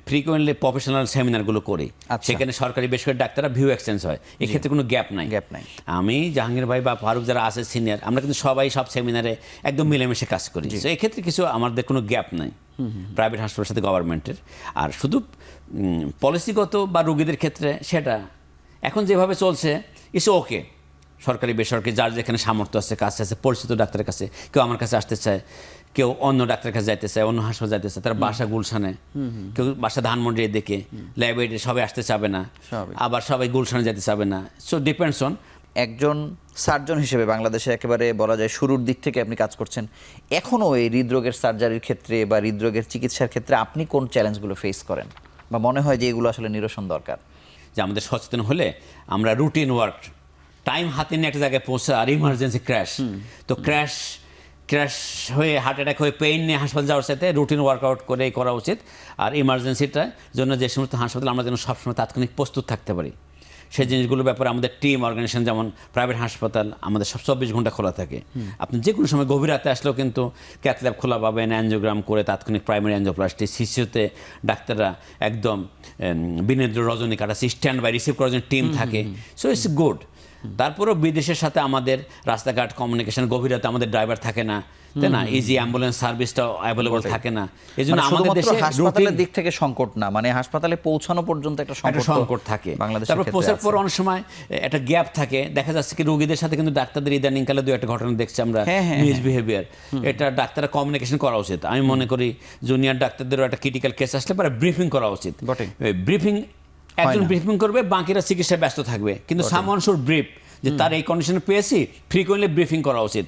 ফ্রিকোয়েন্টলি প্রফেশনাল সেমিনারগুলো করি, সেখানে সরকারি বেসরকারি ডাক্তাররা ভিউ এক্সচেঞ্জ হয়, এক্ষেত্রে কোনো গ্যাপ নাই। আমি জাহাঙ্গীর ভাই বা ফারুক যারা আছে সিনিয়র, আমরা কিন্তু সবাই সব সেমিনারে একদম মিলেমিশে কাজ করি। তো এক্ষেত্রে কিছু আমাদের কোনো গ্যাপ নাই প্রাইভেট হাসপাতালের সাথে গভর্নমেন্টের। আর শুধু পলিসিগত বা রোগীদের ক্ষেত্রে সেটা এখন যেভাবে চলছে ইটস ওকে। সরকারি বেসরকারি যার যেখানে সামর্থ্য আছে, কাছে আছে, পরিচিত ডাক্তারের কাছে, কেউ আমার কাছে আসতে চায়, কেউ অন্য ডাক্তারের কাছে যাইতে চায়, অন্য হাসপাতাল যাইতে চায়, তার বাসা গুলশানে, কেউ বাসা ধানমন্ডি দিকে, লাইব্রেরি সবাই আসতে চাবে না, আবার সবাই গুলশানে যেতে চাবে না। So depends on. একজন সার্জন হিসেবে বাংলাদেশে একেবারে বলা যায় শুরুর দিক থেকে আপনি কাজ করছেন, এখনও এই হৃদরোগের সার্জারির ক্ষেত্রে বা হৃদরোগের চিকিৎসার ক্ষেত্রে আপনি কোন চ্যালেঞ্জগুলো ফেস করেন বা মনে হয় যে এগুলো আসলে নিরসন দরকার? যে আমাদের সচেতন হলে আমরা রুটিন ওয়ার্ক, টাইম হাতে নিয়ে একটা জায়গায় পৌঁছা, আর ইমার্জেন্সি ক্র্যাশ, তো ক্র্যাশ হয়ে হার্ট অ্যাটাক হয়ে পেইন নিয়ে হাসপাতাল যাওয়ার সাথে রুটিন ওয়ার্কআউট করে করা উচিত। আর ইমার্জেন্সিটার জন্য যে সমস্ত হাসপাতাল আমরা যেন সবসময় তাৎক্ষণিক প্রস্তুত থাকতে পারি, সেই জিনিসগুলোর ব্যাপারে আমাদের টিম অর্গানাইজেশন, যেমন প্রাইভেট হাসপাতাল আমাদের সব 24 ঘন্টা খোলা থাকে। আপনি যে কোনো সময় গভীর রাতে আসলেও কিন্তু ক্যাথ ল্যাব খোলা পাবেন, অ্যাঞ্জিওগ্রাম করে তাৎক্ষণিক প্রাইমারি অ্যাঞ্জিওপ্লাস্টি, সিসিওতে ডাক্তাররা একদম বিনেদ্র রজনী কাটাচ্ছি স্ট্যান্ড বাই রিসিভ করার জন্য টিম থাকে। So it's good. তারপরেও বিদেশের সাথে আমাদের রাস্তাঘাট কমিউনিকেশন, গভীর রাতে আমাদের ড্রাইভার থাকে না, তাই না, ইজি অ্যাম্বুলেন্স সার্ভিসটা অ্যাভেলেবল থাকে না। এই জন্য আমাদের দেশে হাসপাতালের দিক থেকে সংকট না, মানে হাসপাতালে পৌঁছানো পর্যন্ত একটা সংকট থাকে বাংলাদেশে। তারপর পৌঁছার পর অনেক সময় একটা গ্যাপ থাকে, দেখা যাচ্ছে কি রোগীদের সাথে কিন্তু ডাক্তারদের ইদানিংকালে দু একটা ঘটনা দেখছি আমরা, মিসবিহেভিয়ার। এটা ডাক্তাররা কমিউনিকেশন করা উচিত। আমি মনে করি জুনিয়র ডাক্তারদেরও একটা ক্রিটিক্যাল কেস আসলে পরে ব্রিফিং করা উচিত। ব্রিফিং একজন ব্রিফিং করবে, বাকিরা চিকিৎসায় ব্যস্ত থাকবে, কিন্তু সামওয়ান শুড ব্রিফ যে তার এই কন্ডিশনে পেয়েছি, ফ্রিকোয়েন্টলি ব্রিফিং করা উচিত।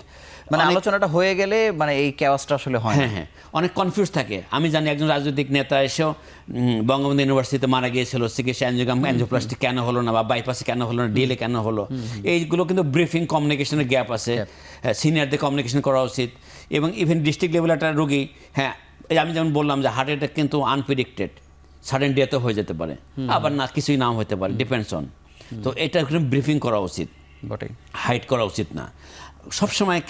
মানে আলোচনাটা হয়ে গেলে মানে এই কেওয়াসটা আসলে হয়। হ্যাঁ, অনেক কনফিউজ থাকে। আমি জানি একজন রাজনৈতিক নেতা এসেও বঙ্গবন্ধু ইউনিভার্সিটিতে মারা গিয়েছিল, চিকিৎসা অ্যাঞ্জিওপ্লাস্টি কেন হলো না, বা বাইপাসে কেন হলো না, ডিএলএ কেন হলো, এইগুলো কিন্তু ব্রিফিং কমিউনিকেশনের গ্যাপ আছে। সিনিয়রদের কমিউনিকেশন করা উচিত। এবং ইভেন ডিস্ট্রিক্ট লেভেল একটা রোগী, হ্যাঁ, আমি যেমন বললাম যে হার্ট অ্যাটাক কিন্তু আনপ্রেডিক্টেড, সাডেন ডেথও হয়ে যেতে পারে, আবার না কিছুই নাও হতে পারে, ডিপেন্ডস অন। তো এটা ব্রিফিং করা উচিত, হাইড করা উচিত না। সবসময়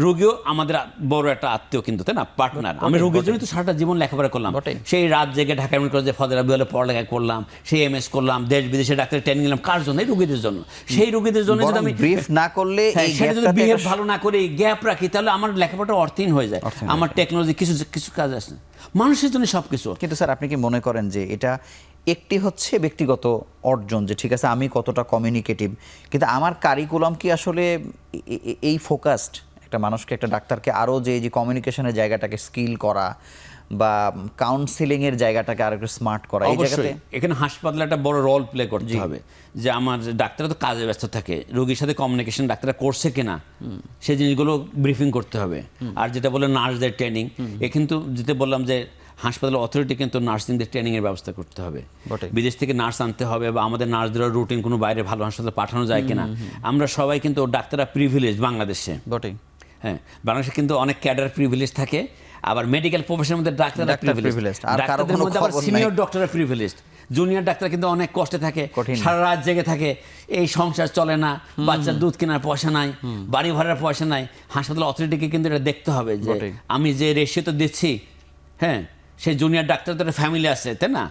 রোগীও আমাদের বড় একটা আত্মীয় কিন্তু, তাই না, পার্টনার। আমি রোগীর জন্য তো সারাটা জীবন লেখাপড়া করলাম, সেই রাত জেগে ঢাকা মেডিকেল কলেজে ফজর আবি হলে পড়ালেখা করলাম, সেই এমএস করলাম, দেশ বিদেশে ডাক্তার ট্রেনিং নিলাম, কার জন্য? এই রোগীদের জন্য। সেই রোগীদের জন্য যদি আমি ব্রিফ না করলে, সেটা যদি বিহেভ ভালো না করে গ্যাপ রাখি, তাহলে আমার লেখাপড়াটা অর্থহীন হয়ে যায়, আমার টেকনোলজি কিছু কাজ আসে না, মানুষের জন্য সব কিছু। কিন্তু স্যার, আপনি কি মনে করেন যে এটা একটি হচ্ছে ব্যক্তিগত অর্জন, যে ঠিক আছে আমি কতটা কমিউনিকেটিভ, কিন্তু আমার কারিকুলাম কি আসলে এই ফোকাসড একটা মানুষকে, একটা ডাক্তারকে আরও যে কমিউনিকেশনের জায়গাটাকে স্কিল করা বা কাউন্সিলিংয়ের জায়গাটাকে আরো একটু স্মার্ট করা, এই জায়গাতে এখানে হাসপাতালে একটা বড় রোল প্লে করতে হবে। যে আমার ডাক্তাররা তো কাজে ব্যস্ত থাকে, রোগীর সাথে কমিউনিকেশন ডাক্তাররা করছে কিনা সেই জিনিসগুলো ব্রিফিং করতে হবে। আর যেটা বলে নার্সদের ট্রেনিং, কিন্তু যেটা বললাম যে হাসপাতাল অথরিটি কিন্তু নার্সিংদের ট্রেনিংয়ের ব্যবস্থা করতে হবে, বিদেশ থেকে নার্স আনতে হবে, বা আমাদের নার্সদেরও রুটিন কোনো বাইরে ভালো হাসপাতালে পাঠানো যায় কিনা। আমরা সবাই কিন্তু ডাক্তাররা প্রিভিলেজ বাংলাদেশে, হ্যাঁ, বাংলাদেশে কিন্তু অনেক ক্যাডার প্রিভিলেজ থাকে, আবার মেডিকেল প্রফেশনের মধ্যে ডাক্তাররা প্রিভিলেজ, ডাক্তারদের মধ্যে আবার সিনিয়র ডক্টররা প্রিভিলেজ, জুনিয়র ডাক্তার কিন্তু অনেক কষ্টে থাকে, সারা রাত জেগে থাকে, এই সংসার চলে না, বাচ্চার দুধ কেনার পয়সা নাই, বাড়ি ভাড়ার পয়সা নাই। হাসপাতাল অথরিটিকে কিন্তু এটা দেখতে হবে যে আমি যে রেশিওতে দিচ্ছি, হ্যাঁ, সেই জুনিয়র ডাক্তারদের ফ্যামিলি আছে, তাই না,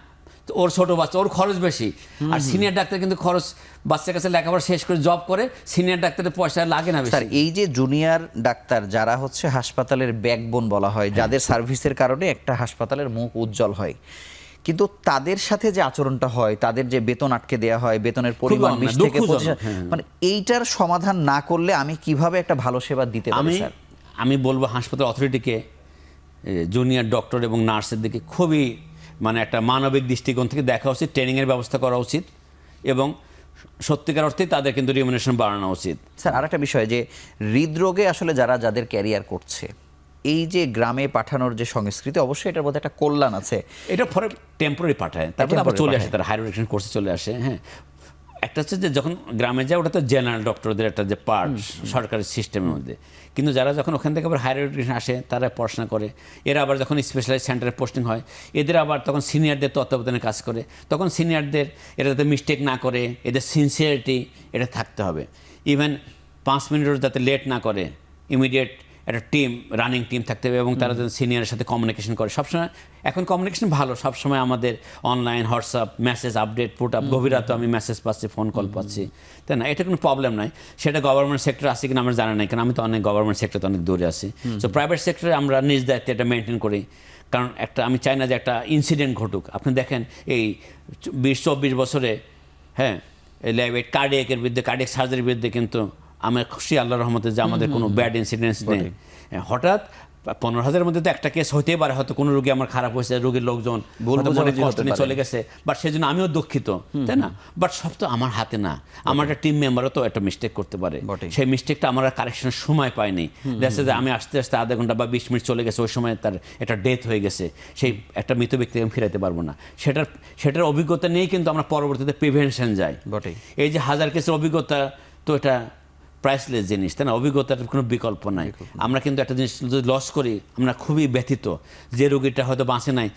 তো ওর ছোট বাচ্চা, ওর খরচ বেশি। আর সিনিয়র ডাক্তার কিন্তু খরচ, বাচ্চার কাছে লেখাপড়া শেষ করে জব করে, সিনিয়র ডাক্তারের পয়সা লাগে না বেশি। স্যার, এই যে জুনিয়র ডাক্তার যারা হচ্ছে হাসপাতালের ব্যাকবোন বলা হয়, যাদের সার্ভিসের কারণে একটা হাসপাতালের মুখ উজ্জ্বল হয়, কিন্তু তাদের সাথে যে আচরণটা হয়, তাদের যে বেতন আটকে দেওয়া হয়, বেতনের পরিমাণ 20 থেকে 25, মানে এইটার সমাধান না করলে আমি কিভাবে একটা ভালো সেবা দিতে পারি? স্যার, আমি বলবো হাসপাতাল অথরিটিকে জুনিয়র ডক্টর এবং নার্সের দিকে খুবই মানে একটা মানবিক দৃষ্টিকোণ থেকে দেখা উচিত, ট্রেনিংয়ের ব্যবস্থা করা উচিত এবং সত্যিকার অর্থে তাদের কিন্তু রিমিউনারেশন বাড়ানো উচিত। স্যার আরেকটা বিষয় যে হৃদরোগে আসলে যাদের ক্যারিয়ার করছে, এই যে গ্রামে পাঠানোর যে সংস্কৃতি, অবশ্যই এটার মধ্যে একটা কল্যাণ আছে। এটা পরে টেম্পোরারি পাঠায়, তারপরে আবার temporary চলে আসে, পাঠায়। তারা হায়ার এডুকেশন কোর্সে চলে আসে। হ্যাঁ, একটা হচ্ছে যে যখন গ্রামে যায় ওটা তো জেনারেল ডক্টরদের একটা যে পার্ট সরকারি সিস্টেমের মধ্যে, কিন্তু যারা যখন ওখান থেকে আবার হায়ার এডুকেশন আসে তারা পড়াশোনা করে, এরা আবার যখন স্পেশালাইজ সেন্টারে পোস্টিং হয় এদের আবার তখন সিনিয়রদের তত্ত্বাবধানে কাজ করে, তখন সিনিয়রদের এটা যাতে মিস্টেক না করে, এদের সিনসিয়ারিটি এটা থাকতে হবে। ইভেন 5 মিনিটও যাতে লেট না করে, ইমিডিয়েট একটা টিম, রানিং টিম থাকতে হবে এবং তারা যেন সিনিয়রের সাথে কমিউনিকেশন করে সবসময়। এখন কমিউনিকেশন ভালো, সবসময় আমাদের online WhatsApp message update put up, গভীর রাতে আমি মেসেজ পাচ্ছি, ফোন কল পাচ্ছি, তাই না? এটা কোনো প্রবলেম নাই। সেটা গভর্নমেন্ট সেক্টর আছে কিনা আমরা জানি না, কারণ আমি তো অনেক গভর্নমেন্ট সেক্টরে অনেক দূরে আছি। সো প্রাইভেট সেক্টরে আমরা নিজ দায়িত্বে এটা মেনটেন করি, কারণ আমি চাই না যে একটা ইনসিডেন্ট ঘটুক। আপনি দেখেন এই 20-24 বছরে, হ্যাঁ, কার্ডিয়াকের বিরুদ্ধে, কার্ডিয়াক সার্জারির বিরুদ্ধে কিন্তু আমার খুশি আল্লাহর রহমতে যে আমাদের কোনো ব্যাড ইনসিডেন্টস নেই। হঠাৎ 15,000-এর মধ্যে তো একটা কেস হতেই পারে, হয়তো কোনো রোগী আমার খারাপ হয়েছে, রোগীর লোকজন মনে কষ্ট নিয়ে চলে গেছে, বাট সেজন্য আমিও দুঃখিত, তাই না? বাট সব তো আমার হাতে না, আমার একটা টিম মেম্বারও তো একটা মিস্টেক করতে পারে, সেই মিস্টেকটা আমার কারেকশনের সময় পাইনি, দেখছে যে আমি আস্তে আস্তে আধা ঘন্টা বা 20 মিনিট চলে গেছে, ওই সময় তার একটা ডেথ হয়ে গেছে, সেই একটা মৃত ব্যক্তিকে আমি ফিরাতে পারবো না। সেটার অভিজ্ঞতা নিয়েই কিন্তু আমরা পরবর্তীতে প্রিভেনশন যাই। এই যে 1000 কেসের অভিজ্ঞতা, তো এটা প্রাইসলেস জিনিস, তাই না? অভিজ্ঞতার কোনো বিকল্প নাই। আমরা কিন্তু একটা জিনিস যদি লস করি আমরা খুবই ব্যথিত, যে রোগীটা হয়তো বাঁচে নাই,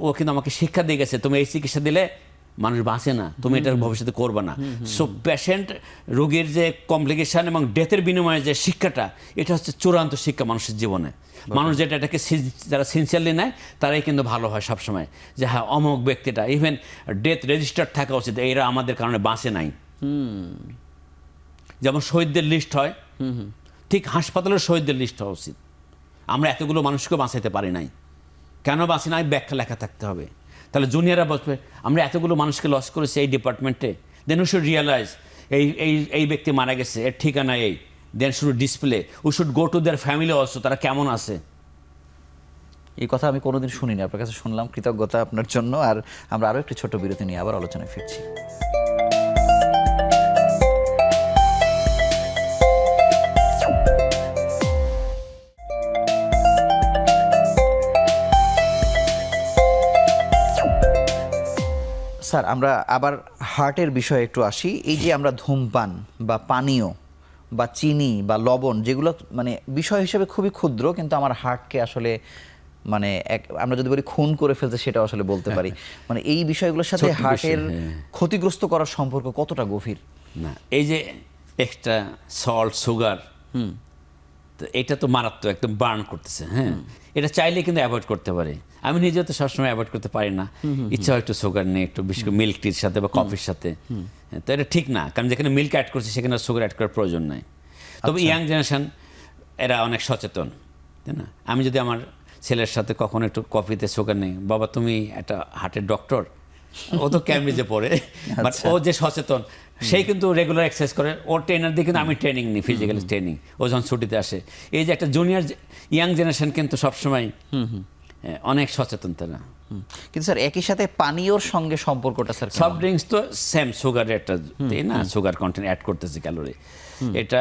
ও কিন্তু আমাকে শিক্ষা দিয়ে গেছে, তুমি এই চিকিৎসা দিলে মানুষ বাঁচে না, তুমি এটা ভবিষ্যতে করবে না। সো পেশেন্ট, রোগীর যে কমপ্লিকেশন এবং ডেথের বিনিময়ে যে শিক্ষাটা, এটা হচ্ছে চূড়ান্ত শিক্ষা মানুষের জীবনে। মানুষ এটাকে যারা সিনসিয়ারলি নেয় তারাই কিন্তু ভালো হয় সবসময়, যে হ্যাঁ অমুক ব্যক্তিটা ইভেন ডেথ রেজিস্টার্ড থাকা উচিত, এরা আমাদের কারণে বাঁচে নাই। যেমন শহীদদের লিস্ট হয়, ঠিক হাসপাতালের শহীদদের লিস্ট হওয়া উচিত। আমরা এতগুলো মানুষকে বাঁচাইতে পারি নাই, কেন বাঁচি নাই ব্যাখ্যা লেখা থাকতে হবে। তাহলে জুনিয়ররা বসবে, আমরা এতগুলো মানুষকে লস করেছি এই ডিপার্টমেন্টে, দেন উই শুড রিয়েলাইজ এই ব্যক্তি মারা গেছে, এর ঠিকানা এই, then should display, we should go to their family also, তারা কেমন আছে। এই কথা আমি কোনোদিন শুনিনি, আপনার কাছে শুনলাম, কৃতজ্ঞতা আপনার জন্য। আর আমরা আরও একটি ছোট বিরতি নিয়ে আবার আলোচনায় ফিরছি। স্যার আমরা আবার হার্টের বিষয়ে একটু আসি। এই যে আমরা ধূমপান বা পানীয় বা চিনি বা লবণ, যেগুলো মানে বিষয় হিসেবে খুবই ক্ষুদ্র, কিন্তু আমার হার্টকে আসলে মানে আমরা যদি বলি খুন করে ফেলছে, সেটা আসলে বলতে পারি। মানে এই বিষয়গুলোর সাথে হার্টের ক্ষতিগ্রস্ত করার সম্পর্ক কতটা গভীর? না, এই যে এক্সট্রা সল্ট, সুগার, তো এটা তো মারাত্মক, একদম বার্ন করতেছে। হ্যাঁ, এটা চাইলে কিন্তু অ্যাভয়েড করতে পারে। আমি নিজেও তো সবসময় অ্যাভয়েড করতে পারি না, ইচ্ছা হয় একটু সুগার নেই, একটু বিশেষ করে মিল্ক টির সাথে বা কফির সাথে, তো এটা ঠিক না, কারণ যেখানে মিল্ক অ্যাড করছি সেখানে সুগার অ্যাড করার প্রয়োজন নাই। তবে ইয়াং জেনারেশন এরা অনেক সচেতন, তাই না? আমি যদি আমার ছেলের সাথে কখনো একটু কফিতে সুগার নেই, বাবা তুমি একটা হার্টের ডক্টর, ও তো ক্যামব্রিজে পড়ে, বাট ও যে সচেতন, সেই কিন্তু রেগুলার এক্সারসাইজ করে, ওর ট্রেনার দিয়ে কিন্তু আমি ট্রেনিং নিই, ফিজিক্যাল ট্রেনিং, ও যখন ছুটিতে আসে। এই যে একটা জুনিয়র ইয়াং জেনারেশন কিন্তু সবসময় অনেক সচেতন তারা। কিন্তু স্যার একই সাথে পানীয়র সঙ্গে সম্পর্কটা স্যার, সফট ড্রিঙ্কস তো সেম সুগারের একটা, তাই না? সুগার কন্টেন্ট অ্যাড করতেছে, ক্যালোরি। এটা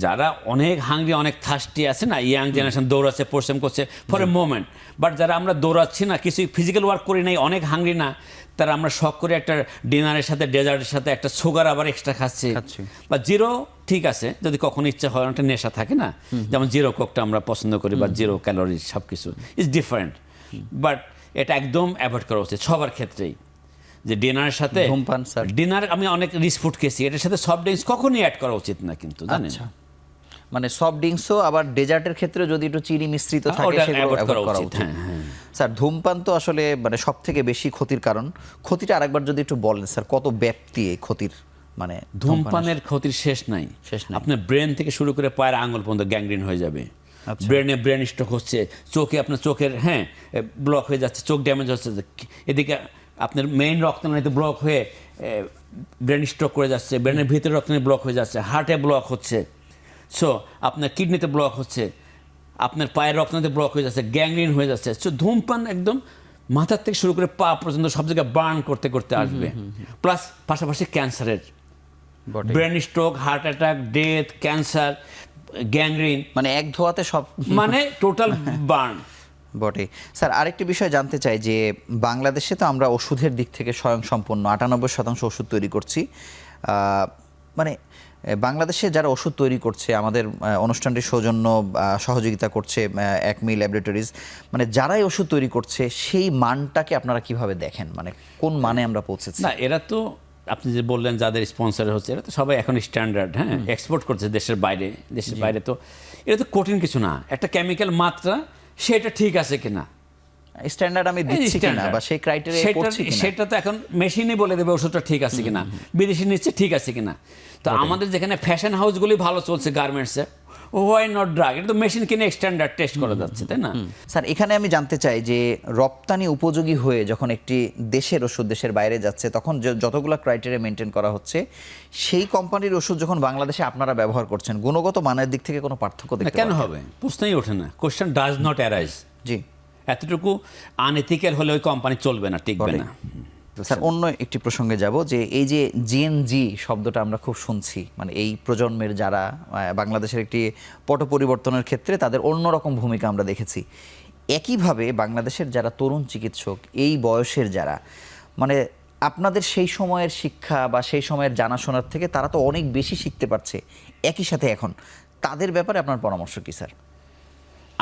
যারা অনেক হাংরি, অনেক থার্স্টি আছে না, ইয়াং জেনারেশন দৌড়াচ্ছে, পরিশ্রম করছে ফর এ মোমেন্ট, বাট যারা আমরা দৌড়াচ্ছি না, কিছু ফিজিক্যাল ওয়ার্ক করি নাই, অনেক হাংরি না, তারা আমরা শখ করে একটা ডিনারের সাথে ডেজার্টের সাথে একটা সুগার আবার এক্সট্রা খাচ্ছি, বা জিরো ঠিক আছে যদি কখনো ইচ্ছা হয়, একটা নেশা থাকে না, যেমন জিরো কোকটা আমরা পছন্দ করি, বা জিরো ক্যালোরি, সব কিছু ইজ ডিফারেন্ট। বাট এটা একদম অ্যাভয়েড করা উচিত সবার ক্ষেত্রেই, যে ডিনারের সাথে ধূমপান। স্যার ডিনার আমি অনেক রিচ ফুড খেয়েছি, এটার সাথে সফট ড্রিঙ্কস কখনোই অ্যাড করা উচিত না, কিন্তু জানেন। মানে সফট ড্রিঙ্কসও আবার ডেজার্টের ক্ষেত্রে যদি একটু চিনি মিশ্রিত থাকে সেগুলো অ্যাভয়েড করা উচিত। স্যার ধূমপান তো আসলে মানে সব থেকে বেশি ক্ষতির কারণ। ক্ষতিটা আরেকবার যদি একটু বলেন স্যার, কত ব্যাপ্তি এই ক্ষতির? মানে ধূমপানের ক্ষতির শেষ নাই। আপনার ব্রেন থেকে শুরু করে পায়ের আঙুল পর্যন্ত গ্যাংগ্রিন হয়ে যাবে, ব্রেন স্ট্রোক হচ্ছে, চোখে আপনার চোখের ব্লক হয়ে যাচ্ছে, চোখ ড্যামেজ হচ্ছে, এদিকে আপনার মেইন রক্তনালীতে ব্লক হয়ে ব্রেন স্ট্রোক করে যাচ্ছে, ব্রেনের ভিতরে রক্তনালী ব্লক হয়ে যাচ্ছে, হার্টে ব্লক হচ্ছে, সো আপনার কিডনিতে ব্লক হচ্ছে, আপনার পায়ের রক্তনালীতে ব্লক হয়ে যাচ্ছে, গ্যাংগ্রিন হয়ে যাচ্ছে। সো ধূমপান একদম মাথার থেকে শুরু করে পা পর্যন্ত সব জায়গায় বার্ন করতে করতে আসবে, প্লাস পাশাপাশি ক্যান্সারের, brain stroke, heart attack, death, cancer, gangrene, মানে এক ধোয়াতে সব, মানে টোটাল বার্ন। বটে। স্যার আরেকটি বিষয় জানতে চাই যে বাংলাদেশে তো আমরা ওষুধের দিক থেকে স্বয়ংসম্পূর্ণ, 98% ওষুধ তৈরি করছি। মানে বাংলাদেশে যারা ওষুধ তৈরি করছে, আমাদের অনুষ্ঠানটির সৌজন্য সহযোগিতা করছে একমি ল্যাবরেটরিজ, মানে যারাই ওষুধ তৈরি করছে সেই মানটাকে আপনারা কিভাবে দেখেন, মানে কোন মানে আমরা পৌঁছেছি? না, এরা তো আপনি যে বললেন যাদের স্পন্সর হচ্ছে, এরা তো সবাই এখন স্ট্যান্ডার্ড, হ্যাঁ, এক্সপোর্ট করছে দেশের বাইরে। দেশের বাইরে তো এটা তো কঠিন কিছু না, একটা কেমিক্যাল মাত্রা সেটা ঠিক আছে কিনা, স্ট্যান্ডার্ড আমি দিচ্ছি কিনা বা সেই ক্রাইটেরিয়া পড়ছি কিনা, সেটা তো এখন মেশিনই বলে দেবে ওষুধটা ঠিক আছে কিনা, বিদেশি নিচ্ছে ঠিক আছে কিনা। তো আমাদের যেখানে ফ্যাশন হাউসগুলি ভালো চলছে গার্মেন্টসে, হোয়াই নট ড্রাগ, এটা তো মেশিন কিনে স্ট্যান্ডার্ড টেস্ট করা যাচ্ছে, তাই না? স্যার এখানে আমি জানতে চাই যে রপ্তানি উপযোগী হয়ে যখন একটি দেশের ওষুধ দেশের বাইরে যাচ্ছে, তখন যতগুলো ক্রাইটেরিয়া মেনটেন করা হচ্ছে, সেই কোম্পানির ওষুধ যখন বাংলাদেশে আপনারা ব্যবহার করছেন, গুণগত মানের দিক থেকে কোনো পার্থক্য দেখতে কেন পাচ্ছেন? হবে? প্রশ্নই ওঠে না, কোশ্চেন ডাজ নট অ্যারাইজ। জি, এতটুকু আনএথিক্যাল হলে ওই কোম্পানি চলবে না, টিকবে না। স্যার অন্য একটি প্রসঙ্গে যাব যে এই যে জিএনজি শব্দটা আমরা খুব শুনছি, মানে এই প্রজন্মের যারা বাংলাদেশের একটি পট পরিবর্তনের ক্ষেত্রে তাদের অন্যরকম ভূমিকা আমরা দেখেছি। একইভাবে বাংলাদেশের যারা তরুণ চিকিৎসক, এই বয়সের যারা, মানে আপনাদের সেই সময়ের শিক্ষা বা সেই সময়ের জানাশোনার থেকে তারা তো অনেক বেশি শিখতে পারছে একই সাথে, এখন তাদের ব্যাপারে আপনার পরামর্শ কি স্যার?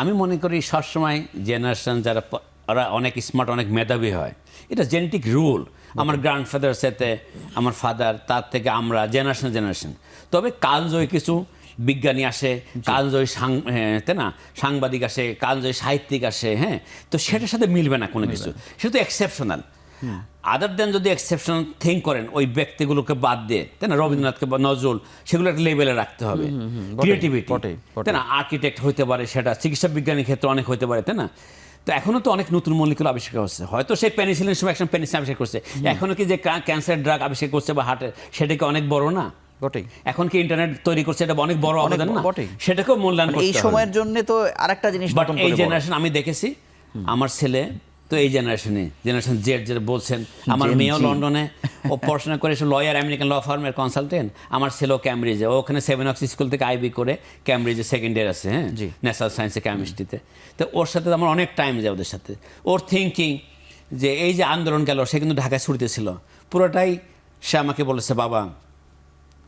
আমি মনে করি সবসময় জেনারেশন যারা ওরা অনেক স্মার্ট, অনেক মেধাবী হয়, এটা জেনেটিক রুল। আমার গ্র্যান্ডফাদার সাথে আমার ফাদার, তার থেকে আমরা জেনারেশন। তবে কালজয়ী কিছু বিজ্ঞানী আসে, কালজয়ী তাই না, সাংবাদিক আসে, কালজয়ী সাহিত্যিক আসে, হ্যাঁ, তো সেটার সাথে মিলবে না কোনো কিছু, সেটা তো এক্সেপশনাল। আদার দেন যদি এক্সেপশনাল থিঙ্ক করেন ওই ব্যক্তিগুলোকে বাদ দিয়ে, তাই না, রবীন্দ্রনাথকে বা নজরুল, সেগুলো একটা লেভেলে রাখতে হবে। ক্রিয়েটিভিটি, তাই না, আর্কিটেক্ট হইতে পারে, সেটা চিকিৎসা বিজ্ঞানীর ক্ষেত্রে অনেক হইতে পারে, তাই না। তো এখনও তো অনেক নতুন মলিকুল আবিষ্কার হচ্ছে, হয়তো সেই পেনিসিলিন সময় একসময় পেনিসিলিন আবিষ্কার করছে, এখনও কি যে ক্যান্সার ড্রাগ আবিষ্কার করছে বা হার্টের, সেটা কি অনেক বড় না? বটেই। এখন কি ইন্টারনেট তৈরি করছে, এটা অনেক বড় অবদান না? সেটাকেও মূল্যায়ন করতে হবে। এই সময়ের জন্য তো আরেকটা জিনিস, বাট এই জেনারেশন আমি দেখেছি, আমার ছেলে তো এই জেনারেশন জেড যেটা বলছেন, আমার মেয়েও লন্ডনে, ও পড়াশোনা করে এসে লয়ার, আমেরিকান ল ফার্মের কনসালটেন্ট। আমার ছেলেও ক্যামব্রিজে, ও ওখানে 7 অক্স স্কুল থেকে আইবি করে ক্যামব্রিজে সেকেন্ড ইয়ার আছে, হ্যাঁ, ন্যাশনাল সায়েন্সে কেমিস্ট্রিতে। তো ওর সাথে আমার অনেক টাইম যায় ওদের সাথে। ওর থিঙ্কিং যে এই যে আন্দোলন গেল, সে কিন্তু ঢাকায় ছুটিতে ছিল, পুরোটাই সে আমাকে বলেছে, বাবা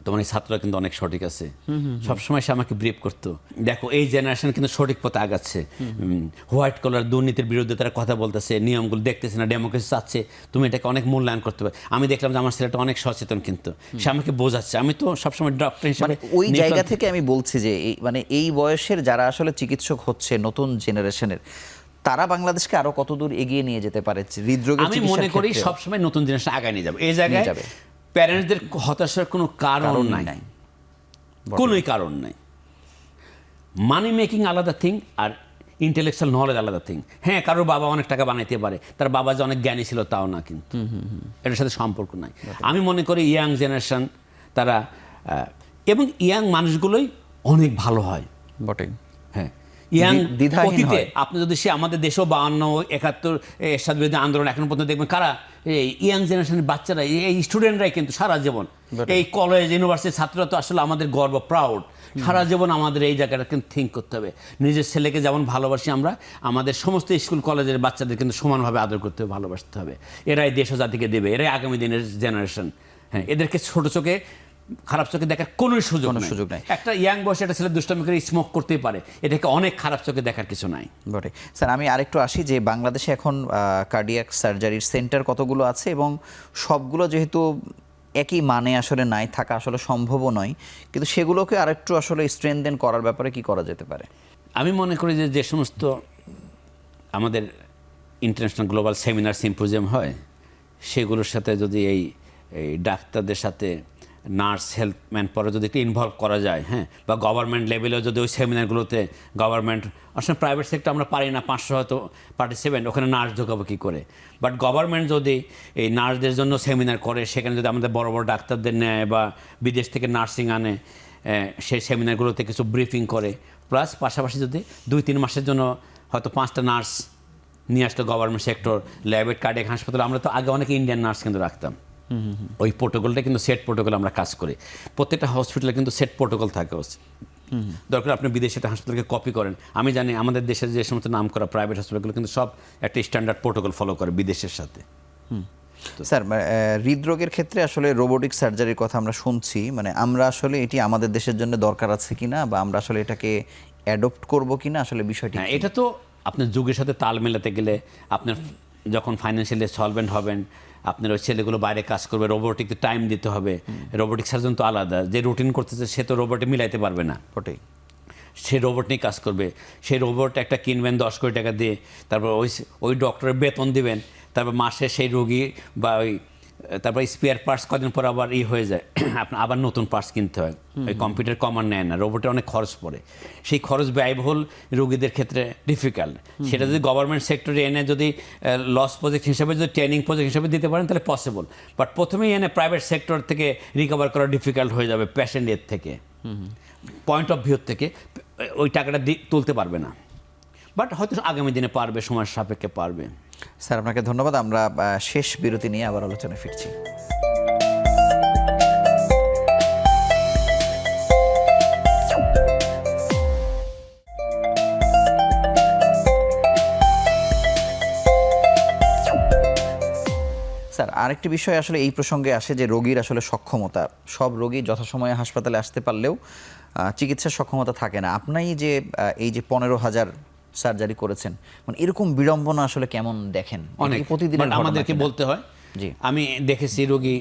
তোমার এই ছাত্ররা কিন্তু অনেক সঠিক আছে। সবসময় সে আমাকে ব্রিফ করতো, দেখো এই জেনারেশন কিন্তু সঠিক পথে আগাচ্ছে, হোয়াইট কলার দুর্নীতির বিরুদ্ধে তারা কথা বলতেছে, নিয়মগুলো দেখতেছে না, ডেমোক্রেসি চাচ্ছে, তুমি এটাকে অনেক মূল্যায়ন করতে পারো। আমি দেখলাম যে আমার ছেলেটা অনেক সচেতন, কিন্তু সে আমাকে বোঝাচ্ছে। আমি তো সবসময় ডক্টর হিসেবে ওই জায়গা থেকে আমি বলছি যে মানে এই বয়সের যারা আসলে চিকিৎসক হচ্ছে নতুন জেনারেশনের, তারা বাংলাদেশকে আরো কতদূর এগিয়ে নিয়ে যেতে পারে হৃদরোগের আমি চিকিৎসার মনে করি ক্ষেত্রে? সবসময় নতুন জেনারেশন আগায় নিয়ে যাবে। এই জায়গায় প্যারেন্টসদের হতাশার কোনো কারণ নাই, কোনোই কারণ নাই। মানি মেকিং আলাদা থিং আর ইন্টেলেকচুয়াল নলেজ আলাদা থিং। হ্যাঁ, কারোর বাবা অনেক টাকা বানাইতে পারে, তার বাবা যে অনেক জ্ঞানী ছিল তাও না, কিন্তু এটার সাথে সম্পর্ক নাই। আমি মনে করি ইয়াং জেনারেশন তারা, এবং ইয়াং মানুষগুলোই অনেক ভালো হয়, বটে। হ্যাঁ, ইয়াং অতীতে আপনি যদি সে আমাদের দেশেও 52, 71 এরশাদ বিরোধী আন্দোলন এখন পর্যন্ত দেখবেন, কারা এই ইয়াং জেনারেশনের বাচ্চারা, এই স্টুডেন্টরাই কিন্তু সারা জীবন, এই কলেজ ইউনিভার্সিটির ছাত্ররা তো আসলে আমাদের গর্ব, প্রাউড। সারা জীবন আমাদের এই জায়গাটা কিন্তু থিঙ্ক করতে হবে, নিজের ছেলেকে যেমন ভালোবাসি আমরা, আমাদের সমস্ত স্কুল কলেজের বাচ্চাদের কিন্তু সমানভাবে আদর করতে হবে, ভালোবাসতে হবে। এরাই দেশ ও জাতিকে দেবে, এরাই আগামী দিনের জেনারেশন। হ্যাঁ, এদেরকে ছোট চোখে, খারাপ চোখে দেখার কোনো সুযোগ নাই। একটা ইয়াং বয়সে একটা ছেলে দুষ্টামি করে স্মোক করতেই পারে, এটাকে অনেক খারাপ চোখে দেখার কিছু নাই। বটে। স্যার আমি আরেকটু আসি যে বাংলাদেশে এখন কার্ডিয়াক সার্জারির সেন্টার কতগুলো আছে, এবং সবগুলো যেহেতু একই মানে আসলে নাই, থাকা আসলে সম্ভবও নয়, কিন্তু সেগুলোকে আরেকটু আসলে স্ট্রেনথেন করার ব্যাপারে কি করা যেতে পারে? আমি মনে করি যে সমস্ত আমাদের ইন্টারন্যাশনাল গ্লোবাল সেমিনার সিম্পোজিয়াম হয়, সেগুলোর সাথে যদি এই ডাক্তারদের সাথে নার্স, হেলথ ম্যান পরে যদি একটু ইনভলভ করা যায়, হ্যাঁ, বা গভর্নমেন্ট লেভেলেও যদি ওই সেমিনারগুলোতে, গভর্নমেন্ট আসলে প্রাইভেট সেক্টর আমরা পারি না, 500 হয়তো পার্টিসিপেন্ট, ওখানে নার্স ঢোকাবো কী করে? বাট গভর্নমেন্ট যদি এই নার্সদের জন্য সেমিনার করে, সেখানে যদি আমাদের বড় বড় ডাক্তারদের নেয় বা বিদেশ থেকে নার্সিং আনে, সেই সেমিনারগুলোতে কিছু ব্রিফিং করে, প্লাস পাশাপাশি যদি 2-3 মাসের জন্য হয়তো 5টা নার্স নিয়ে আসতো গভর্নমেন্ট সেক্টর, ল্যাবেট, কার্ডিয়াক হাসপাতাল। আমরা তো আগে অনেক ইন্ডিয়ান নার্স কিন্তু রাখতাম। ওই প্রোটোকলটা কিন্তু সেট প্রোটোকল আমরা কাজ করি। প্রত্যেকটা হসপিটালে কিন্তু সেট প্রোটোকল থাকে। দরকার আপনি বিদেশে একটা হাসপাতালকে কপি করেন। আমি জানি আমাদের দেশের যে সমস্ত নাম করা প্রাইভেট হসপিটালগুলো কিন্তু সব একটা স্ট্যান্ডার্ড প্রোটোকল ফলো করে বিদেশের সাথে। স্যার, হৃদরোগের ক্ষেত্রে আসলে রোবোটিক সার্জারির কথা আমরা শুনছি, মানে আমরা আসলে এটি আমাদের দেশের জন্য দরকার আছে কিনা, বা আমরা আসলে এটাকে অ্যাডপ্ট করব কিনা, আসলে বিষয়টি হ্যাঁ, এটা তো আপনার যুগের সাথে তাল মেলাতে গেলে আপনার যখন ফাইন্যান্সিয়ালি সলভেন্ট হবেন, আপনার ওই ছেলেগুলো বাইরে কাজ করবে, রোবোটিককে টাইম দিতে হবে। রোবোটিক সার্জন তো আলাদা, যে রুটিন করতেছে সে তো রোবটে মিলাইতে পারবে না, ওটাই। সে রোবট নিয়ে কাজ করবে। সেই রোবট একটা কিনবেন 10 কোটি টাকা দিয়ে, তারপর ওই ডক্টরের বেতন দিবেন, তারপর মাসে সেই রোগী বা ওই তারপর স্পেয়ার পার্টস কদিন পর আবার হয়ে যায়, আপনার আবার নতুন পার্টস কিনতে হয়। ওই কম্পিউটার কমান নেয় না, রোবটে অনেক খরচ পড়ে। সেই খরচ ব্যয়বহুল রোগীদের ক্ষেত্রে ডিফিকাল্ট। সেটা যদি গভর্নমেন্ট সেক্টরে এনে যদি লস প্রজেক্ট হিসাবে যদি ট্রেনিং প্রজেক্ট হিসাবে দিতে পারেন তাহলে পসিবল। বাট প্রথমেই এনে প্রাইভেট সেক্টর থেকে রিকভার করা ডিফিকাল্ট হয়ে যাবে পেশেন্টের থেকে, পয়েন্ট অফ ভিউ থেকে ওই টাকাটা তুলতে পারবে না। বাট হয়তো আগামী দিনে পারবে, সময়ের সাপেক্ষে পারবে। স্যার, আপনাকে ধন্যবাদ। আমরা শেষ বিরতি নিয়ে আবার আলোচনায় ফিরছি। স্যার, আরেকটি বিষয় আসলে এই প্রসঙ্গে আসে যে রোগীর আসলে সক্ষমতা। সব রোগী যথাসময়ে হাসপাতালে আসতে পারলেও চিকিৎসার সক্ষমতা থাকে না। আপনি এই যে 15,000 সার্জারি করেছেন, মানে এরকম বিড়ম্বনা আসলে কেমন দেখেন? অনেক প্রতিদিন আমাদেরকে বলতে হয়। জি, আমি দেখেছি রোগী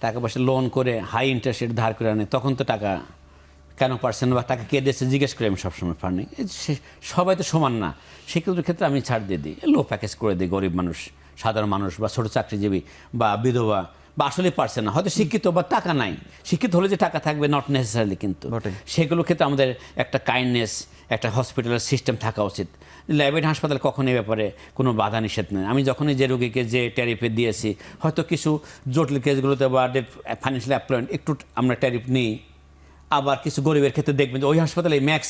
টাকা পয়সা লোন করে হাই ইন্টারেস্টের ধার করে আনে, তখন তো টাকা কেন পারছেন বা টাকা কে দিয়েছে জিজ্ঞেস করে আমি সবসময় পারিনি। সবাই তো সমান না, সেগুলোর ক্ষেত্রে আমি ছাড় দিয়ে দিই, লো প্যাকেজ করে দিই। গরিব মানুষ, সাধারণ মানুষ বা ছোটো চাকরিজীবী বা বিধবা বা আসলে পারছে না, হয়তো শিক্ষিত বা টাকা নাই, শিক্ষিত হলে যে টাকা থাকবে নট নেসেসারিলি, কিন্তু সেগুলোর ক্ষেত্রে আমাদের একটা কাইন্ডনেস, একটা হসপিটালের সিস্টেম থাকা উচিত। ল্যাবেট হাসপাতাল কখন এই ব্যাপারে কোনো বাধা নিষেধ নেই। আমি যখনই যে রোগীকে যে ট্যারিফে দিয়েছি, হয়তো কিছু জটিল কেসগুলোতে বা ফাইন্যান্সিয়াল অ্যাপ্লয়েন্ট একটু আমরা ট্যারিফ নিই। আবার কিছু গরিবের ক্ষেত্রে দেখবেন যে ওই হাসপাতালে ম্যাক্স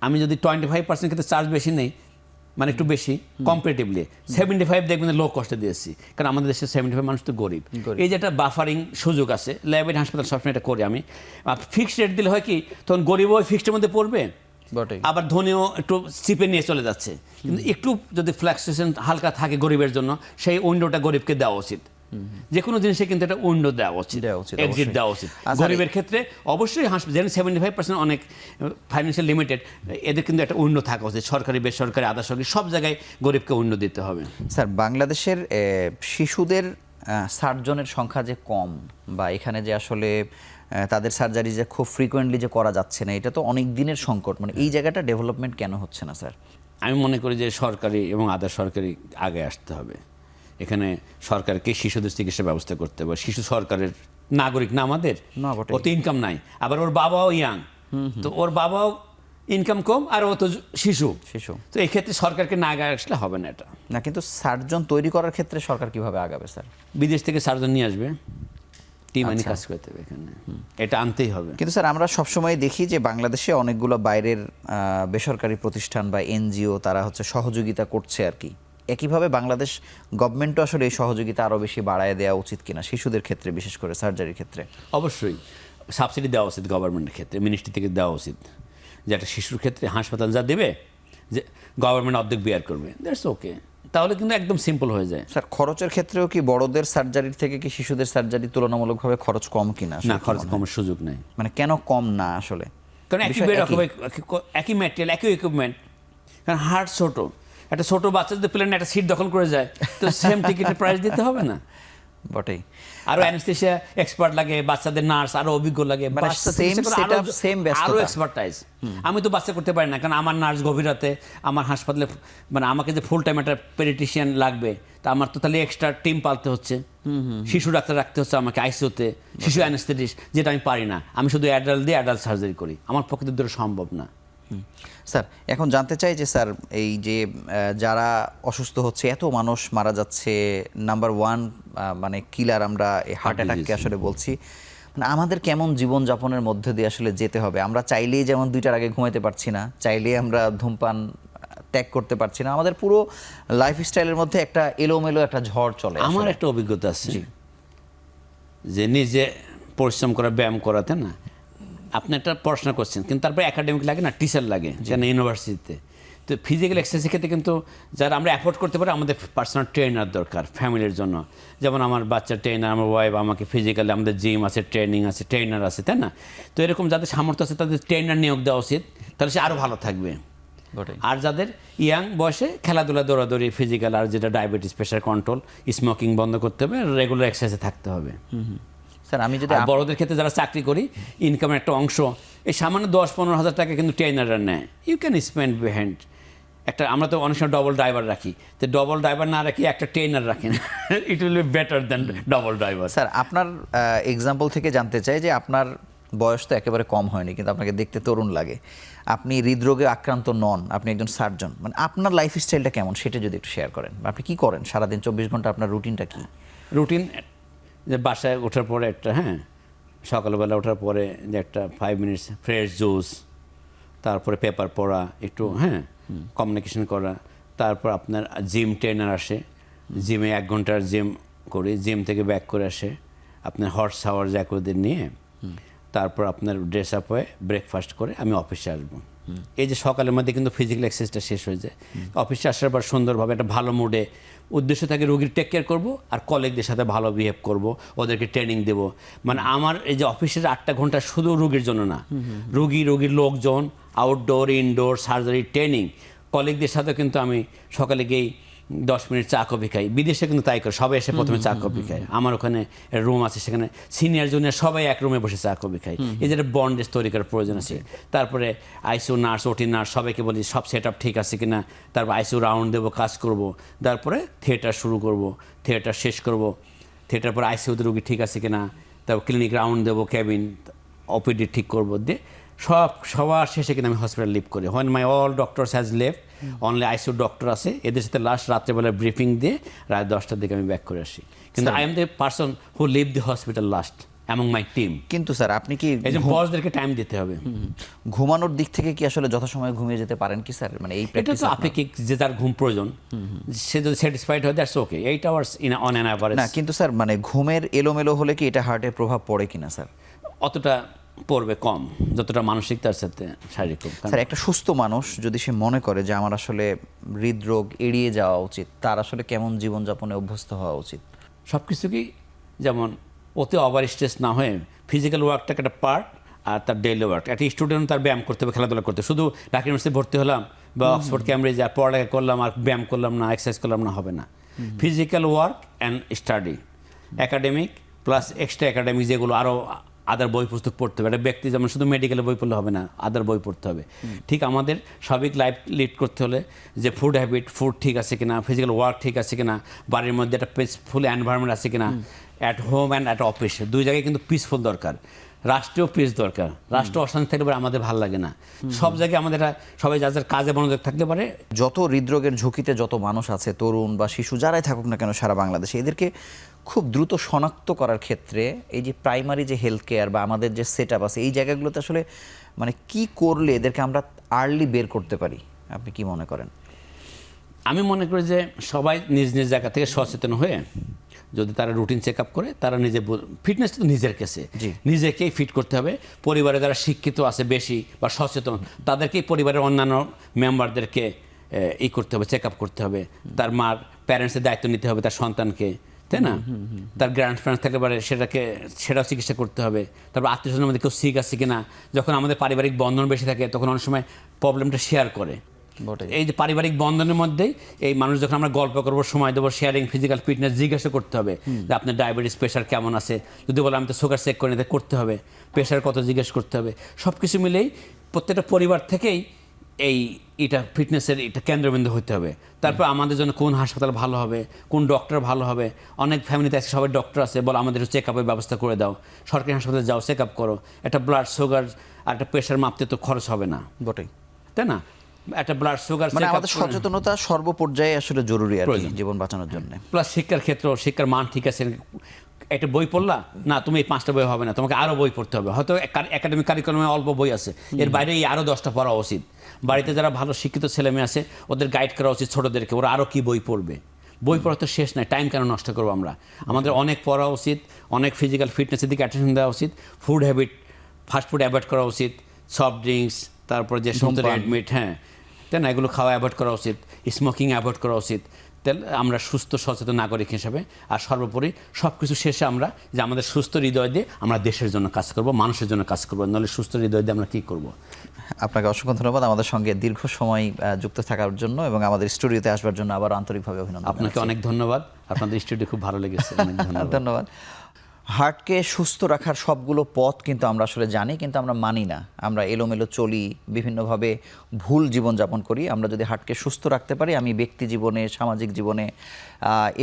আমি যদি 25% ক্ষেত্রে চার্জ বেশি নেই, মানে একটু বেশি কম্পারেটিভলি, 75 দেখবেন লো কস্টে দিয়েছি, কারণ আমাদের দেশে 75 মানুষ তো গরিব। এই যে একটা বাফারিং সুযোগ আছে, ল্যাবেট হাসপাতাল সবসময় এটা করি আমি। ফিক্সড রেট দিলে হয় কি, তখন গরিবও ওই ফিক্সডের মধ্যে পড়বে, আবার ধনীও একটু চিপে নিয়ে চলে যাচ্ছে। কিন্তু একটু যদি ফ্ল্যাক্সুয়েশন হালকা থাকে গরিবের জন্য, সেই উইন্ডোটা গরিবকে দেওয়া উচিত। যে কোনো জিনিসে কিন্তু একটা উইন্ডো দেওয়া উচিত, এক্সিট দেওয়া উচিত। গরিবের ক্ষেত্রে অবশ্যই হাসপাতাল 75% অনেক ফাইন্যান্সিয়াল লিমিটেড, এদের কিন্তু একটা উইন্ডো থাকা উচিত। সরকারি, বেসরকারি, আধা সরকারি সব জায়গায় গরিবকে উইন্ডো দিতে হবে। স্যার, বাংলাদেশের শিশুদের সার্জনের সংখ্যা যে কম, বা এখানে যে আসলে তাদের সার্জারি যে খুব ফ্রিকোয়েন্টলি যে করা যাচ্ছে না, এটা তো অনেক দিনের সংকট। মানে এই জায়গাটা ডেভেলপমেন্ট কেন হচ্ছে না স্যার? আমি মনে করি যে সরকারি এবং আধা সরকারি আগে আসতে হবে। এখানে সরকারকে শিশুদের চিকিৎসা ব্যবস্থা করতে হবে। শিশু সরকারের নাগরিক না আমাদের, ও তো ইনকাম নাই, আবার ওর বাবাও ইয়াং, তো ওর বাবাও ইনকাম কম, আর ও তো শিশু। তো এই ক্ষেত্রে সরকারকে না আগে আসলে হবে না এটা না। কিন্তু সার্জন তৈরি করার ক্ষেত্রে সরকার কিভাবে আগাবে স্যার? বিদেশ থেকে সার্জন নিয়ে আসবে, টিম আনি কাজ করতে হবে, এখানে এটা আনতেই হবে। কিন্তু স্যার, আমরা সবসময় দেখি যে বাংলাদেশে অনেকগুলো বাইরের বেসরকারি প্রতিষ্ঠান বা এনজিও তারা হচ্ছে সহযোগিতা করছে আর কি। একইভাবে বাংলাদেশ গভর্নমেন্টও আসলে এই সহযোগিতা আরও বেশি বাড়ায় দেওয়া উচিত কিনা শিশুদের ক্ষেত্রে, বিশেষ করে সার্জারির ক্ষেত্রে? অবশ্যই সাবসিডি দেওয়া উচিত গভর্নমেন্টের ক্ষেত্রে, মিনিস্ট্রি থেকে দেওয়া উচিত, যে একটা শিশুর ক্ষেত্রে হাসপাতাল যা দেবে যে গভর্নমেন্ট অর্ধেক বিয়ার করবে, দ্যাটস ওকে, তাহলে কিন্তু একদম সিম্পল হয়ে যায়। স্যার, খরচের ক্ষেত্রেও কি বড়দের সার্জারির থেকে কি শিশুদের সার্জারি তুলনামূলকভাবে খরচ কম কিনা? না, খরচ কমের সুযোগ নেই। মানে কেন কম না আসলে? কারণ একই বেড হবে, একই ম্যাটেরিয়াল, একই ইকুইপমেন্ট। কারণ হার্ট ছোট, একটা ছোট বাচ্চা যদি প্লেনে একটা সিট দখল করে যায়, তো সেম টিকিটের প্রাইস দিতে হবে না? বটেই। আরো অ্যানেস্থেসিয়া এক্সপার্ট লাগে, বাচ্চাদের নার্স আরো অভিজ্ঞ লাগে, আরো এক্সপার্টাইজ। আমি তো বাচ্চা করতে পারি না, কারণ আমার নার্স গভীর রাতে আমার হাসপাতালে, মানে আমাকে যে ফুল টাইম একটা পেডিটিশিয়ান লাগবে, তা আমার তো তাহলে এক্সট্রা টিম পালতে হচ্ছে, শিশু ডাক্তার রাখতে হচ্ছে আমাকে আইসিইউতে, শিশু অ্যানেস্থেটিস্ট, যেটা আমি পারি না। আমি শুধু অ্যাডাল্ট দিয়ে অ্যাডাল্ট সার্জারি করি, আমার পক্ষে তো সম্ভব না। স্যার, এখন জানতে চাই যে স্যার, এই যে যারা অসুস্থ হচ্ছে, এত মানুষ মারা যাচ্ছে, নাম্বার 1 মানে কিলার আমরা এই হার্ট অ্যাটাককে আসলে বলছি, মানে আমাদের কেমন জীবনযাপনের মধ্যে দিয়ে আসলে যেতে হবে? আমরা চাইলেই যেমন 2টার আগে ঘুমাইতে পারছি না, চাইলেই আমরা ধূমপান ত্যাগ করতে পারছি না, আমাদের পুরো লাইফস্টাইলের মধ্যে একটা এলোমেলো একটা ঝড় চলে আসে। আমার একটা অভিজ্ঞতা আছে যে নিজে পরিশ্রম করা, ব্যায়াম করাতে না, আপনি একটা পড়াশোনা করছেন কিন্তু তারপরে একাডেমিক লাগে না, টিচার লাগে যেন ইউনিভার্সিটিতে। তো ফিজিক্যাল এক্সারসাইজের ক্ষেত্রে কিন্তু যারা আমরা অ্যাফোর্ড করতে পারি, আমাদের পার্সোনাল ট্রেনার দরকার ফ্যামিলির জন্য। যেমন আমার বাচ্চার ট্রেনার, আমার ওয়াইফ আমাকে ফিজিক্যালি, আমাদের জিম আছে, ট্রেনিং আছে, ট্রেনার আছে, তাই না? তো এরকম যাদের সামর্থ্য আছে তাদের ট্রেনার নিয়োগ দেওয়া উচিত, তাহলে সে আরও ভালো থাকবে। আর যাদের ইয়াং বয়সে খেলাধুলা, দৌড়াদৌড়ি, ফিজিক্যাল, আর যেটা ডায়াবেটিস, প্রেশার কন্ট্রোল, স্মোকিং বন্ধ করতে হবে, রেগুলার এক্সারসাইজে থাকতে হবে। স্যার আমি যদি আর বড়দের ক্ষেত্রে যারা চাকরি করি, ইনকামের একটা অংশ এই সামান্য 10-15 হাজার টাকা কিন্তু ট্রেনাররা নেয়। ইউ ক্যান স্পেন্ড বিহাইন্ড একটা, আমরা তো অনেক সময় ডবল ড্রাইভার রাখি, তো ডবল ড্রাইভার না রাখি একটা ট্রেনার রাখি না, it will be better than double driver. Sir আপনার এক্সাম্পল থেকে জানতে চাই যে আপনার বয়স তো একেবারে কম হয়নি, কিন্তু আপনাকে দেখতে তরুণ লাগে, আপনি হৃদরোগে আক্রান্ত নন, আপনি একজন সার্জন, মানে আপনার লাইফস্টাইলটা কেমন সেটা যদি একটু শেয়ার করেন। আপনি কি করেন সারাদিন 24 ঘন্টা, আপনার রুটিনটা কি? রুটিন যে বাসায় ওঠার পরে একটা, সকালবেলা ওঠার পরে যে একটা 5 মিনিটস ফ্রেশ জুস, তারপরে পেপার পড়া, একটু কমিউনিকেশন করা, তারপর আপনার জিম ট্রেনার আসে, জিমে 1 ঘন্টার জিম করি, জিম থেকে ব্যাক করে আসে আপনার হট শাওয়ার জ্যাকুদের নিয়ে, তারপর আপনার ড্রেস আপ হয়ে ব্রেকফাস্ট করে আমি অফিসে আসবো। এই যে সকালের মধ্যে কিন্তু ফিজিক্যাল এক্সারসাইজটা শেষ হয়ে যায়। অফিসে আসার পর সুন্দরভাবে একটা ভালো মুডে, উদ্দেশ্য থাকে রোগীর টেক কেয়ার করবো আর কলিগদের সাথে ভালো বিহেভ করব, ওদেরকে ট্রেনিং দেব। মানে আমার এই যে অফিসের 8টা ঘন্টা শুধু রোগীর জন্য না, রোগীর লোকজন, আউটডোর, ইনডোর, সার্জারি, ট্রেনিং, কলিগদের সাথে কিন্তু আমি সকালে গিয়েই 10 মিনিট চা কফি খাই। বিদেশে কিন্তু তাই করে, সবাই এসে প্রথমে চা কফি খায়। আমার ওখানে রুম আছে, সেখানে সিনিয়র জুনিয়র সবাই এক রুমে বসে চা কফি খাই। এই যে বন্ডেজ তৈরি করার প্রয়োজন আছে। তারপরে আইসিইউ নার্স, ওটি নার্স, সবাইকে বলি সব সেট আপ ঠিক আছে কিনা, তারপর আইসিইউ রাউন্ড দেবো, কাজ করব, তারপরে থিয়েটার শুরু করব, থিয়েটার শেষ করব, থিয়েটার পরে আইসিইউতে রুগী ঠিক আছে কিনা, তারপর ক্লিনিক রাউন্ড দেবো, ক্যাবিন, ওপিডি ঠিক করবো, দিয়ে সবার শেষে কিন্তু আমি হসপিটাল লিভ করি। When my all doctors has left, only ICU doctor আছে, এদের সাথে লাস্ট রাত্রেবেলা ব্রিফিং দিয়ে রাত 10টার দিকে আমি ব্যাক করে আসি। কিন্তু I am the person who leave the hospital last among my team. কিন্তু স্যার আপনি কি এই যে বসদেরকে টাইম দিতে হবে। ঘুমানোর দিক থেকে কি আসলে যথাসময়ে ঘুমিয়ে যেতে পারেন কি স্যার? মানে এই এটা প্র্যাকটিস তো আপনি কি, যে তার ঘুম প্রয়োজন সে যদি স্যাটিসফাইড হয়, that's okay, 8 hours on an average. না, কিন্তু স্যার মানে ঘুমের এলোমেলো হলে কি এটা হার্টের প্রভাব পড়ে কিনা স্যার? অতটা পড়বে কম, যতটা মানসিক তার সাথে শারীরিক। স্যার একটা সুস্থ মানুষ যদি সে মনে করে যে আমার আসলে হৃদরোগ এড়িয়ে যাওয়া উচিত, তার আসলে কেমন জীবনযাপনে অভ্যস্ত হওয়া উচিত? সব কিছুকেই যেমন অতি ওভার স্ট্রেস না হয়ে ফিজিক্যাল ওয়ার্কটাকে একটা পার্ট, আর তার ডেইলি ওয়ার্ক। একটা স্টুডেন্ট তার ব্যায়াম করতে হবে, খেলাধুলা করতে হবে। শুধু ঢাকা ইউনিভার্সিটি ভর্তি হলাম বা অক্সফোর্ড ক্যামব্রিজ আর পড়ালেখা করলাম আর ব্যায়াম করলাম না, এক্সারসাইজ করলাম না, হবে না। Physical work and study, academic plus extra academic, যেগুলো আরও আদার বই পুস্তক পড়তে হবে। একটা ব্যক্তি যেমন শুধু মেডিকেলের বই পড়লে হবে না, আদার বই পড়তে হবে। ঠিক আমাদের স্বাভাবিক লাইফ লিড করতে হলে যে ফুড হ্যাবিট, ফুড ঠিক আছে কিনা, ফিজিক্যাল ওয়ার্ক ঠিক আছে কিনা, বাড়ির মধ্যে একটা পিসফুল এনভায়রনমেন্ট আছে কিনা, at home and at office, দুই জায়গায় কিন্তু পিসফুল দরকার। রাষ্ট্রীয় পিস দরকার, রাষ্ট্র অশান্তি থাকলে পরে আমাদের ভালো লাগে না। সব জায়গায় আমাদের সবাই যার যার কাজে মনোযোগ থাকতে পারে। যত হৃদরোগের ঝুঁকিতে যত মানুষ আছে, তরুণ বা শিশু যারাই থাকুক না কেন সারা বাংলাদেশে, এদেরকে খুব দ্রুত শনাক্ত করার ক্ষেত্রে এই যে প্রাইমারি যে হেলথ কেয়ার বা আমাদের যে সেট আপ আছে, এই জায়গাগুলোতে আসলে মানে কি করলে এদেরকে আমরা আর্লি বের করতে পারি, আপনি কি মনে করেন? আমি মনে করি যে সবাই নিজ নিজ জায়গা থেকে সচেতন হয়ে যদি তারা রুটিন চেক আপ করে, তারা নিজে, ফিটনেসটা তো নিজের কাছে, নিজেকেই ফিট করতে হবে। পরিবারে যারা শিক্ষিত আছে বেশি বা সচেতন, তাদেরকেই পরিবারের অন্যান্য মেম্বারদেরকে করতে হবে, চেক আপ করতে হবে। তার মার প্যারেন্টসের দায়িত্ব নিতে হবে তার সন্তানকে, তাই না? তার গ্র্যান্ড প্যারেন্টস থাকলে পারে সেটাও চিকিৎসা করতে হবে। তারপর আত্মীয় স্বজনের মধ্যে কেউ সিক আছে কিনা, যখন আমাদের পারিবারিক বন্ধন বেশি থাকে তখন অনেক সময় প্রবলেমটা শেয়ার করে। এই যে পারিবারিক বন্ধনের মধ্যেই এই মানুষ যখন আমরা গল্প করবো, সময় দেবো, শেয়ারিং, ফিজিক্যাল ফিটনেস জিজ্ঞাসা করতে হবে যে আপনার ডায়াবেটিস, প্রেশার কেমন আছে। যদি বলে আমি তো সুগার চেক করে নিতে, করতে হবে, প্রেশার কত জিজ্ঞেস করতে হবে। সব কিছু মিলেই প্রত্যেকটা পরিবার থেকেই এটা ফিটনেসের এটা কেন্দ্রবিন্দু হতে হবে। তারপর আমাদের জন্য কোন হাসপাতাল ভালো হবে, কোন ডক্টর ভালো হবে। অনেক ফ্যামিলিতে আছে সবাই ডক্টর আছে, বলে আমাদের চেক আপের ব্যবস্থা করে দাও, সরকারি হাসপাতালে যাও, চেক আপ করো। একটা ব্লাড সুগার আর একটা প্রেশার মাপতে তো খরচ হবে না, বটেই, তাই না? একটা ব্লাড সুগার, মানে আমাদের সচেতনতা সর্বপর্যায়ে আসলে জরুরি আর কি জীবন বাঁচানোর জন্য। প্লাস শিক্ষার ক্ষেত্র, শিক্ষার মান ঠিক আছে, একটা বই পড়লা না, তুমি এই 5টা বই হবে না, তোমাকে আরও বই পড়তে হবে। হয়তো একাডেমিক কারিকুলামে অল্প বই আছে, এর বাইরে এই আরও 10টা পড়া উচিত। বাড়িতে যারা ভালো শিক্ষিত ছেলেমেয়ে আছে ওদের গাইড করা উচিত ছোটোদেরকে, ওরা আরও কি বই পড়বে। বই পড়া তো শেষ নাই, টাইম কেন নষ্ট করবো আমরা? আমাদের অনেক পড়া উচিত, অনেক ফিজিক্যাল ফিটনেসের দিকে অ্যাটেনশন দেওয়া উচিত, ফুড হ্যাবিট, ফাস্টফুড অ্যাভয়েড করা উচিত, সফট ড্রিঙ্কস, তারপর যে সমস্ত রেডমিট, হ্যাঁ তাই না, এগুলো খাওয়া অ্যাভয়েড করা উচিত, স্মোকিং অ্যাভয়েড করা উচিত। তাহলে আমরা সুস্থ সচেতন নাগরিক হিসাবে, আর সর্বোপরি সব কিছু শেষে আমরা যে আমাদের সুস্থ হৃদয় দিয়ে আমরা দেশের জন্য কাজ করব, মানুষের জন্য কাজ করবো, নাহলে সুস্থ হৃদয় দিয়ে আমরা কী করবো। আপনাকে অসংখ্য ধন্যবাদ আমাদের সঙ্গে দীর্ঘ সময় যুক্ত থাকার জন্য এবং আমাদের স্টুডিওতে আসবার জন্য আবার আন্তরিকভাবে অভিনন্দন। আপনাকে অনেক ধন্যবাদ, আপনাদের স্টুডিও খুব ভালো লেগেছে, অনেক ধন্যবাদ। ধন্যবাদ। হার্টকে সুস্থ রাখার সবগুলো পথ কিন্তু আমরা আসলে জানি, কিন্তু আমরা মানি না। আমরা এলোমেলো চলি, বিভিন্নভাবে ভুল জীবনযাপন করি। আমরা যদি হার্টকে সুস্থ রাখতে পারি, আমি ব্যক্তি জীবনে, সামাজিক জীবনে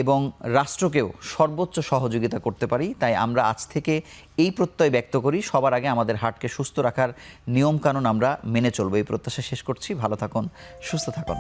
এবং রাষ্ট্রকেও সর্বোচ্চ সহযোগিতা করতে পারি। তাই আমরা আজ থেকে এই প্রত্যয় ব্যক্ত করি, সবার আগে আমাদের হার্টকে সুস্থ রাখার নিয়মকানুন আমরা মেনে চলবো। এই প্রত্যাশা শেষ করছি। ভালো থাকুন, সুস্থ থাকুন।